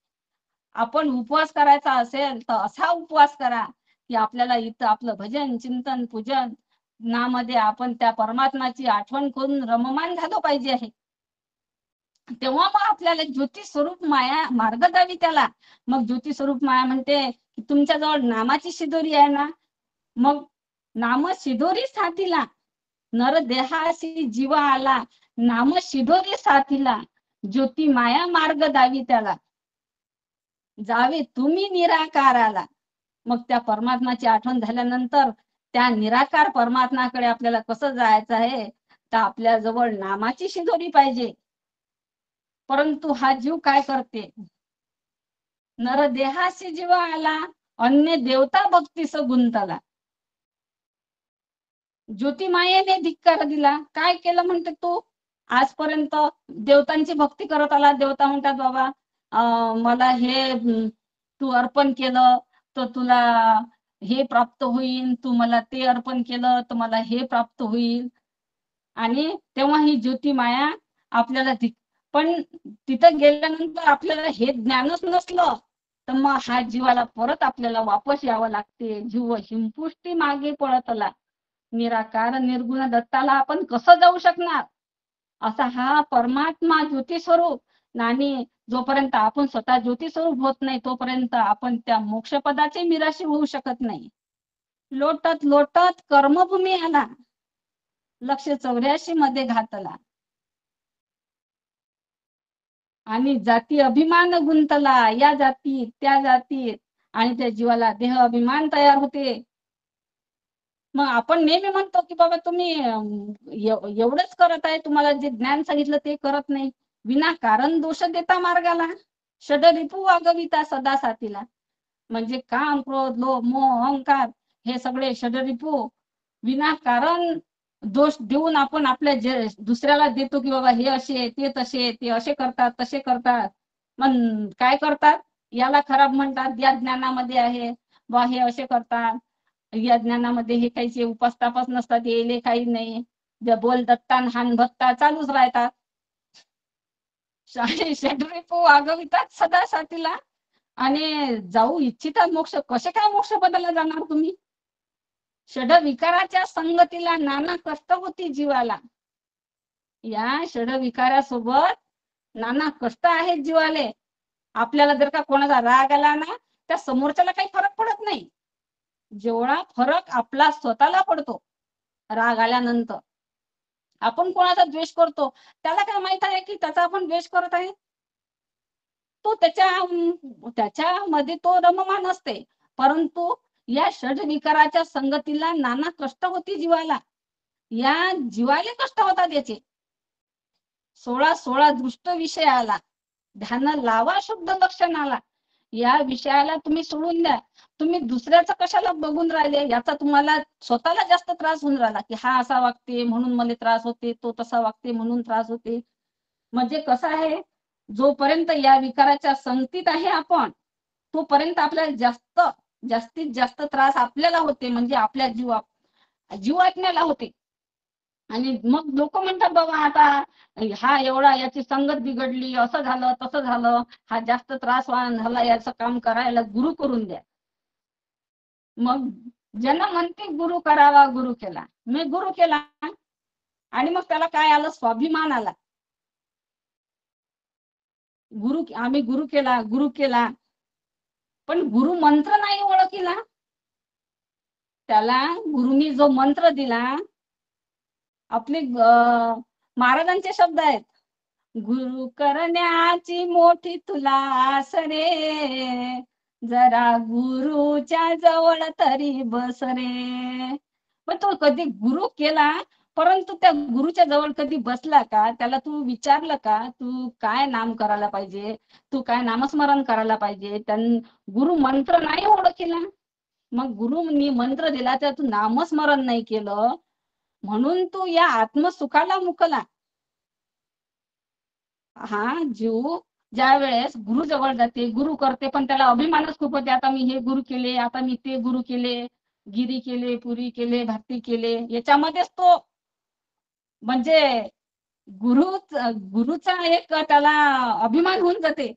आपण उपवास करायचा असेल तर असा उपवास करा की आपल्याला इथं आपलं भजन चिंतन पूजन नामध्ये आपण त्या परमात्म्याची आठवण करून रममान झालं पाहिजे आहे. तेव्हा मग आपल्याला ज्योती स्वरूप माया मार्ग द्यावी त्याला. मग ज्योती स्वरूप माया म्हणते की तुमच्याजवळ नामाची शिदोरी आहे ना, मग नाम शिदोरी साथीला, नर देहाशी जीवा आला, नाम शिदोरी साथीला, ज्योती माया मार्ग दावी त्याला, जावे तुम्ही निराकाराला. मग त्या परमात्माची आठवण झाल्यानंतर त्या निराकार परमात्म्याकडे आपल्याला कसं जायचं आहे, तर आपल्या जवळ नामाची शिदोरी पाहिजे. परंतु हा जीव काय करते, नर देहाशी जीव आला, अन्य देवता भक्तीस गुंतला. ज्योतिमायेने धिक्कार दिला. काय केलं म्हणते तू, आजपर्यंत देवतांची भक्ती करत आला, देवता म्हणतात बाबा मला हे तू अर्पण केलं तर तुला हे प्राप्त होईल, तू मला ते अर्पण केलं तर मला हे प्राप्त होईल. आणि तेव्हा ही ज्योती माया आपल्याला पण तिथं गेल्यानंतर आपल्याला हे ज्ञानच नसलं तर मग हा जीवाला परत आपल्याला वापस यावं लागते. जीव हिंपुष्टी मागे पळत आला, निराकार निर्गुण दत्ताला आपण कसं जाऊ शकणार. असा हा परमात्मा ज्योती स्वरूप, आणि जोपर्यंत आपण स्वतः ज्योती स्वरूप होत नाही तोपर्यंत आपण त्या मोक्षपदाची निराशी होऊ शकत नाही. लोटत लोटत कर्मभूमी आला, लक्ष 84 मध्ये घातला, आणि जाती अभिमान गुंतला, या जातीत त्या जातीत, आणि त्या जीवाला देह अभिमान तयार होते. मग आपण नेहमी म्हणतो की बाबा तुम्ही एवढंच करत आहे, तुम्हाला जे ज्ञान सांगितलं ते करत नाही, विनाकारण दोष देता मार्गाला, षडरिपू वागविता सदा साथीला. म्हणजे काम क्रोध लोभ मोह अहंकार हे सगळे षडरिपू विनाकारण दोष देऊन आपण आपल्या दुसऱ्याला देतो की बाबा हे असे ते तसे, ते असे करतात तसे करतात. मग काय करतात, याला खराब म्हणतात, या ज्ञानामध्ये आहे बा हे असे करतात, या ज्ञानामध्ये हे काहीचे उपास तापास नसतात, येले काही नाही, जे बोल दत्तान हान भक्ता चालूच राहतात, षडरिपू वागवितात सदा साथीला. आणि जाऊ इच्छितात मोक्ष, कसे काय मोक्ष पदाला जाणार तुम्ही. षड विकाराच्या संगतीला नाना कष्ट होती जीवाला. या षड विकारासोबत नाना कष्ट आहेत जीवाले. आपल्याला जर का कोणाचा राग आला ना, त्या समोरच्याला काही फरक पडत नाही, जेवढा फरक आपला स्वतःला पडतो राग आल्यानंतर. आपण कोणाचा द्वेष करतो, त्याला काय माहित आहे की त्याचा आपण द्वेष करत आहे? तो त्याच्यामध्ये तो रममान असते, परंतु या षड्विकाराच्या संगतीला नाना कष्ट होती जीवाला. या जीवाले कष्ट होतात याचे. 16 दृष्ट विषय आला, ध्यान लावा शुद्ध लक्षणाला. या विषयाला तुम्ही सोडून द्या. तुम्ही दुसऱ्याचं कशाला बघून राहिले, याचा तुम्हाला स्वतःला जास्त त्रास होऊन राहिला, की हा असा वागते म्हणून मला त्रास होते, तो तसा वागते म्हणून त्रास होते. म्हणजे कसं आहे, जोपर्यंत या विकाराच्या संगतीत आहे आपण, तोपर्यंत आपल्याला जास्तीत जास्त त्रास आपल्याला होते, म्हणजे आपल्या जीवात्म्याला होते. आणि मग लोक म्हणतात बाबा आता हा एवढा याची संगत बिघडली, असं झालं तसं झालं, हा जास्त त्रासवान झाला, याचं काम करायला गुरु करून द्या. मग ज्यांना म्हणते गुरु करावा, गुरु केला, मी गुरु केला, आणि मग त्याला काय आलं, स्वाभिमान आला. आम्ही गुरु केला, पण गुरु मंत्र नाही ओळखीला. त्याला गुरुनी जो मंत्र दिला, आपले महाराजांचे शब्द आहेत, गुरु करण्याची मोठी तुला आस रे, जरा गुरुच्या जवळ तरी बस रे. पण तो कधी गुरु केला, परंतु त्या गुरुच्या जवळ कधी बसला का, त्याला तू विचारलं का तू काय नाम करायला पाहिजे, तू काय नामस्मरण करायला पाहिजे? गुरु मंत्र नाही ओळखीला. मग गुरुनी मंत्र दिला, तर तू नामस्मरण नाही केलं, म्हणून तू या आत्मसुखाला मुकला. हा जीव ज्या वेळेस गुरु जवळ जाते, गुरु करते, पण त्याला अभिमानच खूप होते, आता मी हे गुरु केले, आता मी ते गुरु केले, गिरी केले, पुरी केले, भक्ती केले, याच्यामध्येच तो म्हणजे गुरुचा एक त्याला अभिमान होऊन जाते.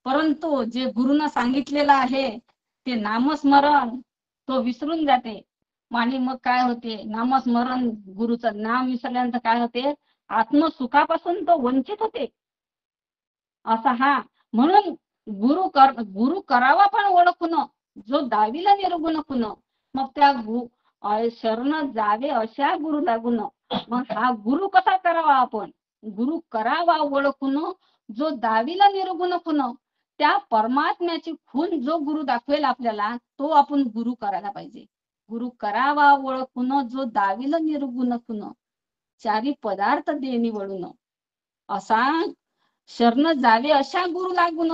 परंतु जे गुरुनं सांगितलेलं आहे ते नामस्मरण तो विसरून जाते. आणि मग काय होते, नामस्मरण गुरुचं नाम विसरल्यानंतर काय होते, आत्मसुखापासून तो वंचित होते. असा हा म्हणून गुरु करावा पण ओळखून, जो दावीला निरगुण खुन. मग त्या शरण जावे अशा गुरु लागून. मग हा गुरु कसा करावा आपण, गुरु करावा ओळखून, जो दावीला निरगुण खुन. त्या परमात्म्याची खून जो गुरु दाखवेल आपल्याला, तो आपण गुरु करायला पाहिजे. गुरु करावा ओळखून, जो दावीला निर्गुण खुन, चारी पदार्थ दे निवडून. असा शरण जावे अशा गुरु लागून.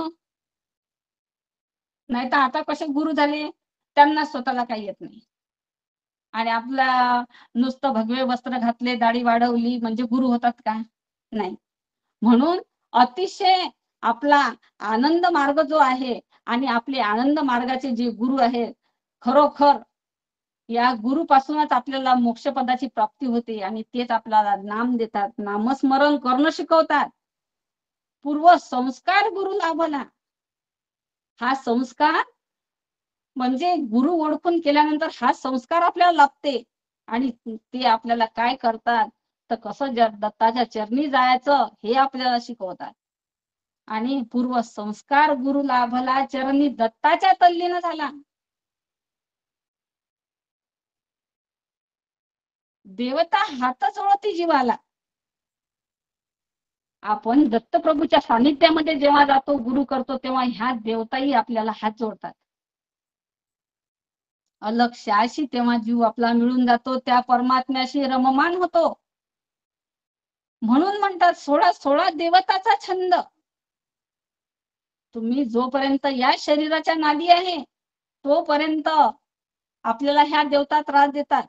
नाही तर आता कसे गुरु झाले, त्यांना स्वतःला काही येत नाही, आणि आपला नुसतं भगवे वस्त्र घातले, दाढी वाढवली म्हणजे गुरु होतात का? नाही. म्हणून अतिशय आपला आनंद मार्ग जो आहे, आणि आपले आनंद मार्गाचे जे गुरु आहेत, खरोखर या गुरुपासूनच आपल्याला मोक्षपदाची प्राप्ती होते, आणि तेच आपल्याला नाम देतात, नामस्मरण करणं शिकवतात. पूर्व संस्कार गुरु लाभला. हा संस्कार म्हणजे गुरु ओळखून केल्यानंतर हा संस्कार आपल्याला लाभते, आणि ते आपल्याला काय करतात, तर कसं दत्ताच्या चरणी जायचं हे आपल्याला शिकवतात. आणि पूर्व संस्कार गुरु लाभला, चरणी दत्ताच्या तल्लीन झाला. देवता हातच ओळखती जीवाला. आपण दत्तप्रभूच्या सानिध्यामध्ये जेव्हा जातो, गुरु करतो, तेव्हा ह्या देवताही आपल्याला हात जोडतात. अलक्ष्याशी तेव्हा जीव आपला मिळून जातो, त्या परमात्म्याशी रममान होतो. म्हणून म्हणतात 16 देवताचा छंद. तुम्ही जोपर्यंत या शरीराच्या नादी आहे, तोपर्यंत आपल्याला ह्या देवता त्रास देतात.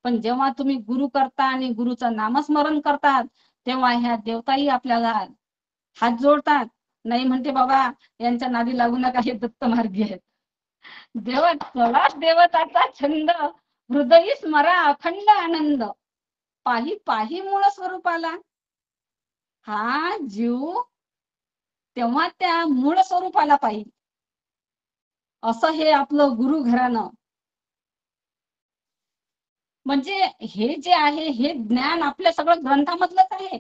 पण जेव्हा तुम्ही गुरु करता आणि गुरुचं नामस्मरण करतात, तेव्हा ह्या देवताही आपल्याला हात जोडतात. नाही म्हणते बाबा यांच्या नादी लागू नका, हे दत्त मार्गी आहेत. देवताचा छंद, हृदयी स्मरा अखंड आनंद. पाही मूळ स्वरूपाला. हा जीव तेव्हा त्या मूळ स्वरूपाला पाहिजे. असं हे आपलं गुरु घराणं. म्हणजे हे जे आहे, हे ज्ञान आपल्या सगळं ग्रंथामधलंच आहे.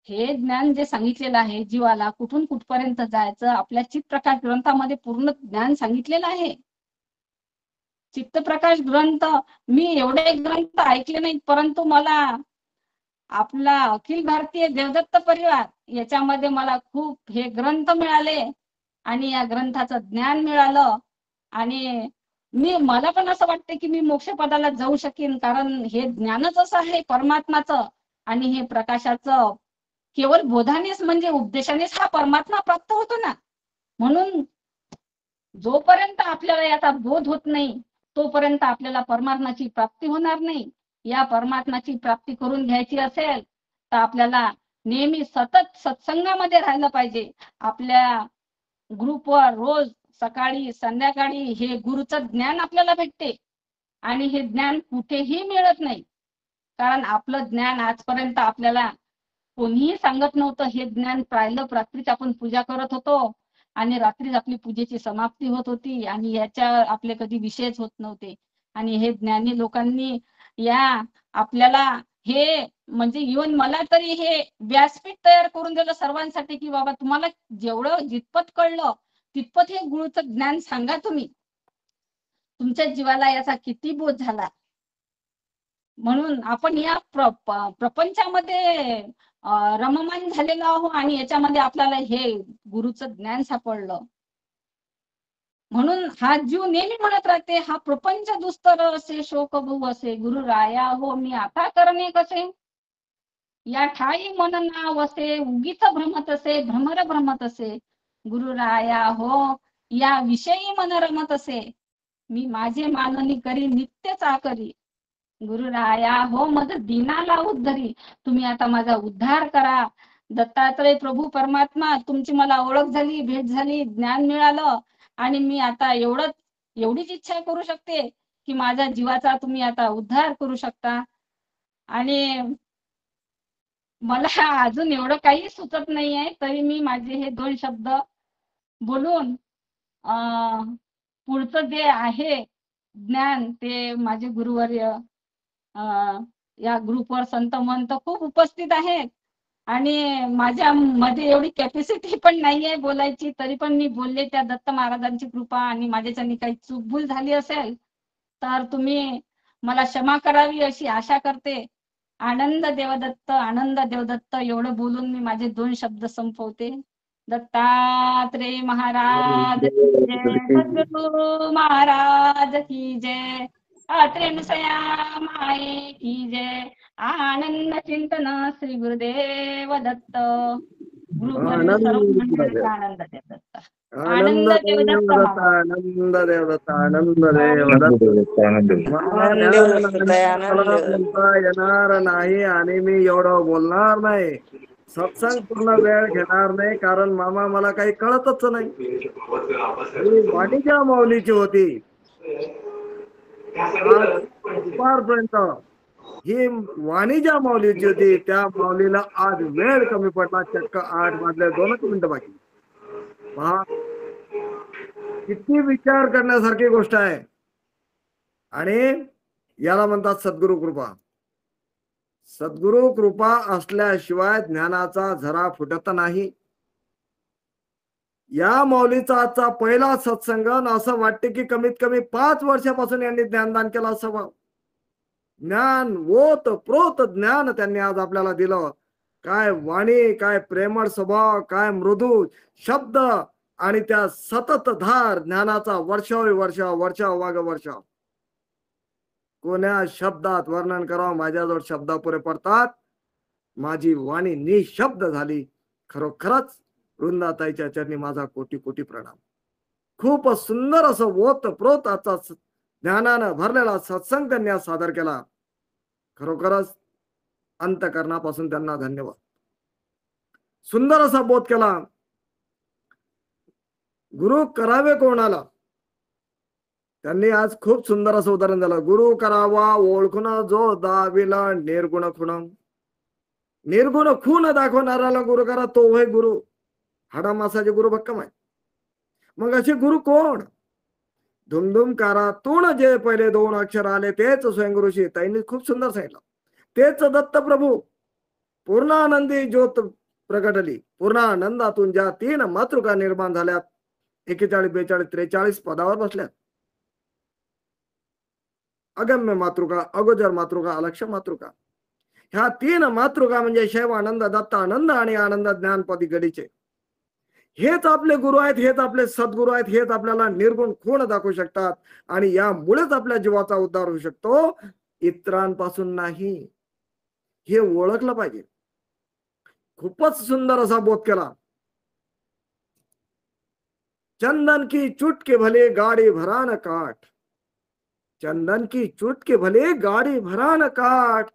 हे ज्ञान जे सांगितलेलं आहे जीवाला कुठून कुठपर्यंत जायचं, आपल्या चित्तप्रकाश ग्रंथामध्ये पूर्ण ज्ञान सांगितलेलं आहे. चित्तप्रकाश ग्रंथ, मी एवढे ग्रंथ ऐकले नाहीत, परंतु मला आपला अखिल भारतीय देवदत्त परिवार याच्यामध्ये मला खूप हे ग्रंथ मिळाले आणि या ग्रंथाचं ज्ञान मिळालं. आणि मला पण असं वाटतं की मी मोक्षपदाला जाऊ शकेन, कारण हे ज्ञानच असं आहे परमात्माचं. आणि हे प्रकाशाचं केवळ बोधानेच म्हणजे उपदेशानेच हा परमात्मा प्राप्त होतो ना. म्हणून जोपर्यंत आपल्याला याचा बोध होत नाही तोपर्यंत आपल्याला परमात्म्याची प्राप्ती होणार नाही. या परमात्म्याची प्राप्ती करून घ्यायची असेल तर आपल्याला नेहमी सतत सत्संगामध्ये राहिलं पाहिजे. आपल्या ग्रुपवर रोज सकाळी संध्याकाळी हे गुरुचं ज्ञान आपल्याला भेटते आणि हे ज्ञान कुठेही मिळत नाही. कारण आपलं ज्ञान आजपर्यंत आपल्याला कोणीही सांगत नव्हतं. हे ज्ञान पाहिलं रात्रीच आपण पूजा करत होतो आणि रात्रीच आपली पूजेची समाप्ती होत होती आणि याच्या आपले कधी विषयच होत नव्हते. आणि हे ज्ञानी लोकांनी या आपल्याला हे म्हणजे इव्हन मला तरी हे व्यासपीठ तयार करून दिलं सर्वांसाठी की बाबा तुम्हाला जेवढं जितपत कळलं तितपत हे गुरुचं ज्ञान सांगा. तुम्ही तुमच्या जीवाला याचा किती बोध झाला. म्हणून आपण या प्रपंचामध्ये रममान झालेलो आहोत आणि याच्यामध्ये आपल्याला हे गुरुचं ज्ञान सापडलं. म्हणून हा जीव नेहमी म्हणत राहते, हा प्रपंच दुस्तर असे शोक बहु असे, गुरु राया हो मी आता करणे कसे. या ठाई मन नाव असे, उगीच भ्रमत असे, भ्रमर भ्रमत असे, गुरु राया हो या विषयी मन रमत असे, मी माझे माननी करी नित्यच आकरी, गुरु राया हो मग दीनाला उद्धरी, तुम्ही आता माझा उद्धार करा. दत्तात्रय प्रभू परमात्मा, तुमची मला ओळख झाली, भेट झाली, ज्ञान मिळालं आणि मी आता एवढीच इच्छा करू शकते की माझ्या जीवाचा तुम्ही आता उद्धार करू शकता. आणि मला अजून एवढं काही सुचत नाही आहे, तरी मी माझे हे 2 शब्द बोलून पुढचं जे आहे ज्ञान ते माझे गुरुवर्य या ग्रुपवर संत महंत खूप उपस्थित आहेत आणि माझ्या मध्ये एवढी कॅपॅसिटी पण नाहीये बोलायची, तरी पण मी बोलले. त्या दत्त महाराजांची कृपा आणि माझ्याच्यानी काही चूकभूल झाली असेल तर तुम्ही मला क्षमा करावी अशी आशा करते. आनंद देवदत्त, आनंद देवदत्त एवढं बोलून मी माझे 2 शब्द संपवते. दत्तात्रेय महाराज की जय, सद्गुरु महाराज की जय, अत्रेनुसया माये की जय. आनंद चिंतन श्री गुरुदेव दत्त. गुरुवर्य सर्व मंडळी आनंद देवदत्त, आनंद देवदत्त देवदत्त, महाराज. आनंद देवदत्त, आनंद देवदत्त. मला बोलता येणार नाही आणि मी एवढं बोलणार नाही. सत्संग पूर्ण वेळ घेणार नाही, कारण मामा मला काही कळतच नाही. ही वाणीच्या माऊलीची होती. आज दुपारपर्यंत ही वाणीच्या माऊलीची होती. त्या माऊलीला आज वेळ कमी पडला. चक्क 8 वाजले 2च मिनिटं बाकी. पहा, किती विचार करण्यासारखी गोष्ट आहे. आणि याला म्हणतात सद्गुरु कृपा. सद्गुरु कृपा असल्याशिवाय ज्ञानाचा झरा फुटत नाही. या माऊलीचा आजचा पहिला सत्संग, असं वाटते की कमीत कमी 5 वर्षापासून यांनी ज्ञानदान केलं असावं. ज्ञान ओत प्रोत ज्ञान त्यांनी आज आपल्याला दिलं. काय वाणी, काय प्रेमळ स्वभाव, काय मृदू शब्द आणि त्या सतत धार ज्ञानाचा वर्षाव वाग वर्षाव. कोण्या शब्दात वर्णन करावं, माझ्याजवळ शब्द पुरे पडतात. माझी वाणी निशब्द झाली. खरोखरच वृंदाताईच्या चरणी माझा कोटी कोटी प्रणाम. खूप सुंदर असं ओत प्रोत आजचा ज्ञानानं भरलेला सत्संग त्यांनी आज सादर केला. खरोखरच अंतकरणापासून त्यांना धन्यवाद. सुंदर असा बोध केला. गुरु करावे कोणाला, त्यांनी आज खूप सुंदर असं उदाहरण दिलं. गुरु करावा ओळखून जो दाविला निर्गुण खुण. निर्गुण खून दाखवणाऱ्याला गुरु करा, तो होय गुरु. हाडामासाचे गुरु भक्कम आहे. मग असे गुरु कोण? धुमधुमकारातून जे पहिले 2 अक्षर आले तेच स्वयंगुरुशी. ताईंनी खूप सुंदर सांगितलं. तेच दत्त प्रभू, पूर्णानंदी ज्योत प्रगटली. पूर्ण आनंदातून ज्या 3 मातृका निर्माण झाल्यात, 41, 42, 43 पदावर बसल्यात. अगम्य मातृका, अगोचर मातृका, अलक्ष्य मातृका. ह्या 3 मातृका म्हणजे शैव आनंद, दत्त आनंद आणि आनंद ज्ञानपदी गडीचे. हेच आपले गुरु आहेत, हेच आपले सद्गुरू आहेत, हेच आपल्याला निर्गुण खूण दाखवू शकतात आणि यामुळेच आपल्या जीवाचा उद्धार होऊ शकतो, इतरांपासून नाही. हे ओळखलं पाहिजे. खूपच सुंदर असा बोध केला. चंदन की चुटके भले गाडी भरान काठ, चंदन की चुटके भले गाडी भरान काठ,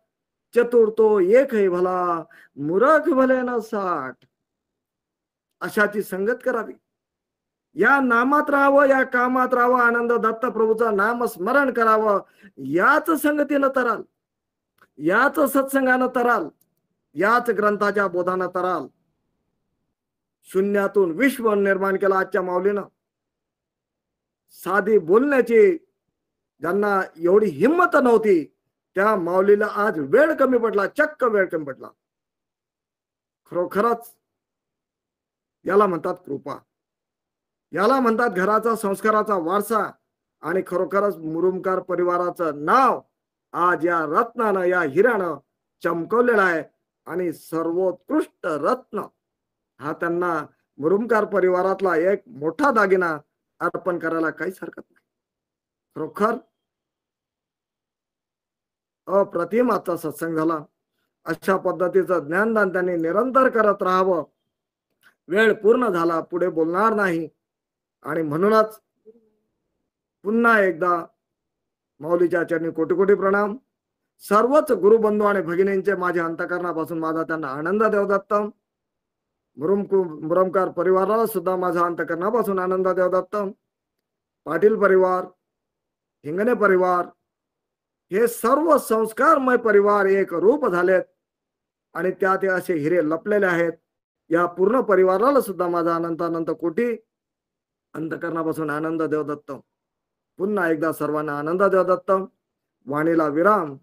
चतुर तो एक है भला, मूर्ख भले न साठ. अशाची संगत करावी. या नामात राहावं, या कामात राहावं, आनंद दत्त प्रभूचं नाम स्मरण करावं. याच संगतीनं तराल, याच सत्संगानं तराल, याच ग्रंथाच्या बोधानं तराल. शून्यातून विश्व निर्माण केलं आजच्या माऊलीनं. साधी बोलण्याची ज्यांना एवढी हिंमत नव्हती, त्या माऊलीला आज वेळ कमी पडला, चक्क वेळ कमी पडला. खरोखरच याला म्हणतात कृपा, याला म्हणतात घराचा संस्काराचा वारसा. आणि खरोखरच मुरुमकार परिवाराचं नाव आज या रत्नानं, या हिऱ्यानं चमकवलेलं आहे. आणि सर्वोत्कृष्ट रत्न हा त्यांना मुरुमकार परिवारातला एक मोठा दागिना अर्पण करायला काहीच हरकत नाही. खरोखर अप्रतिम आजचा सत्संग झाला. अशा पद्धतीचं ज्ञानदान त्यांनी निरंतर करत राहावं. वेळ पूर्ण झाला, पुढे बोलणार नाही. आणि म्हणूनच पुन्हा एकदा माऊलीच्या चरणी कोटी कोटी प्रणाम. सर्वच गुरुबंधू आणि भगिनींचे माझ्या अंतकरणापासून माझा त्यांना आनंद देवदत्त. मुरुमकार परिवाराला सुद्धा माझा अंतकरणापासून आनंद देवदत्त. पाटील परिवार, हिंगणे परिवार, हे सर्व संस्कारमय परिवार एक रूप झालेत आणि त्यात असे हिरे लपलेले आहेत. या पूर्ण परिवाराला सुद्धा माझा अनंत कोटी अंतकरणापासून आनंद देवदत्त. पुन्हा एकदा सर्वांना आनंद देवदत्त. वाणीला विराम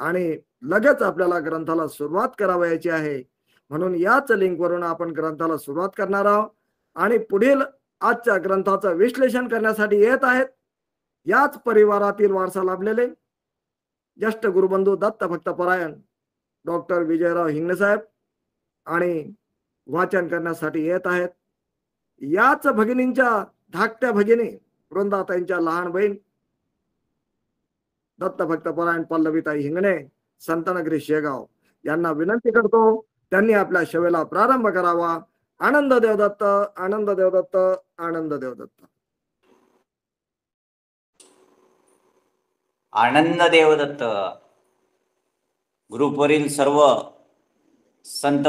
आणि लगेच आपल्याला ग्रंथाला सुरुवात करावयाची आहे. म्हणून याच लिंकवरून आपण ग्रंथाला सुरुवात करणार आहोत आणि पुढील आजच्या ग्रंथाचं विश्लेषण करण्यासाठी येत आहेत याच परिवारातील वारसा लाभलेले ज्येष्ठ गुरुबंधू दत्त भक्त परायण डॉक्टर विजयराव हिंगणे साहेब आणि वाचन करण्यासाठी येत आहेत याच भगिनींच्या धाकट्या भगिनी वृंदाताईंच्या लहान बहीण दत्त भक्त परायण पल्लवीताई हिंगणे संतनगरी शेगाव यांना विनंती करतो त्यांनी आपल्या सेवेला प्रारंभ करावा. आनंद देवदत्त, आनंद देवदत्त, आनंद देवदत्त. आनंद देवदत्त. ग्रुपवरील सर्व संत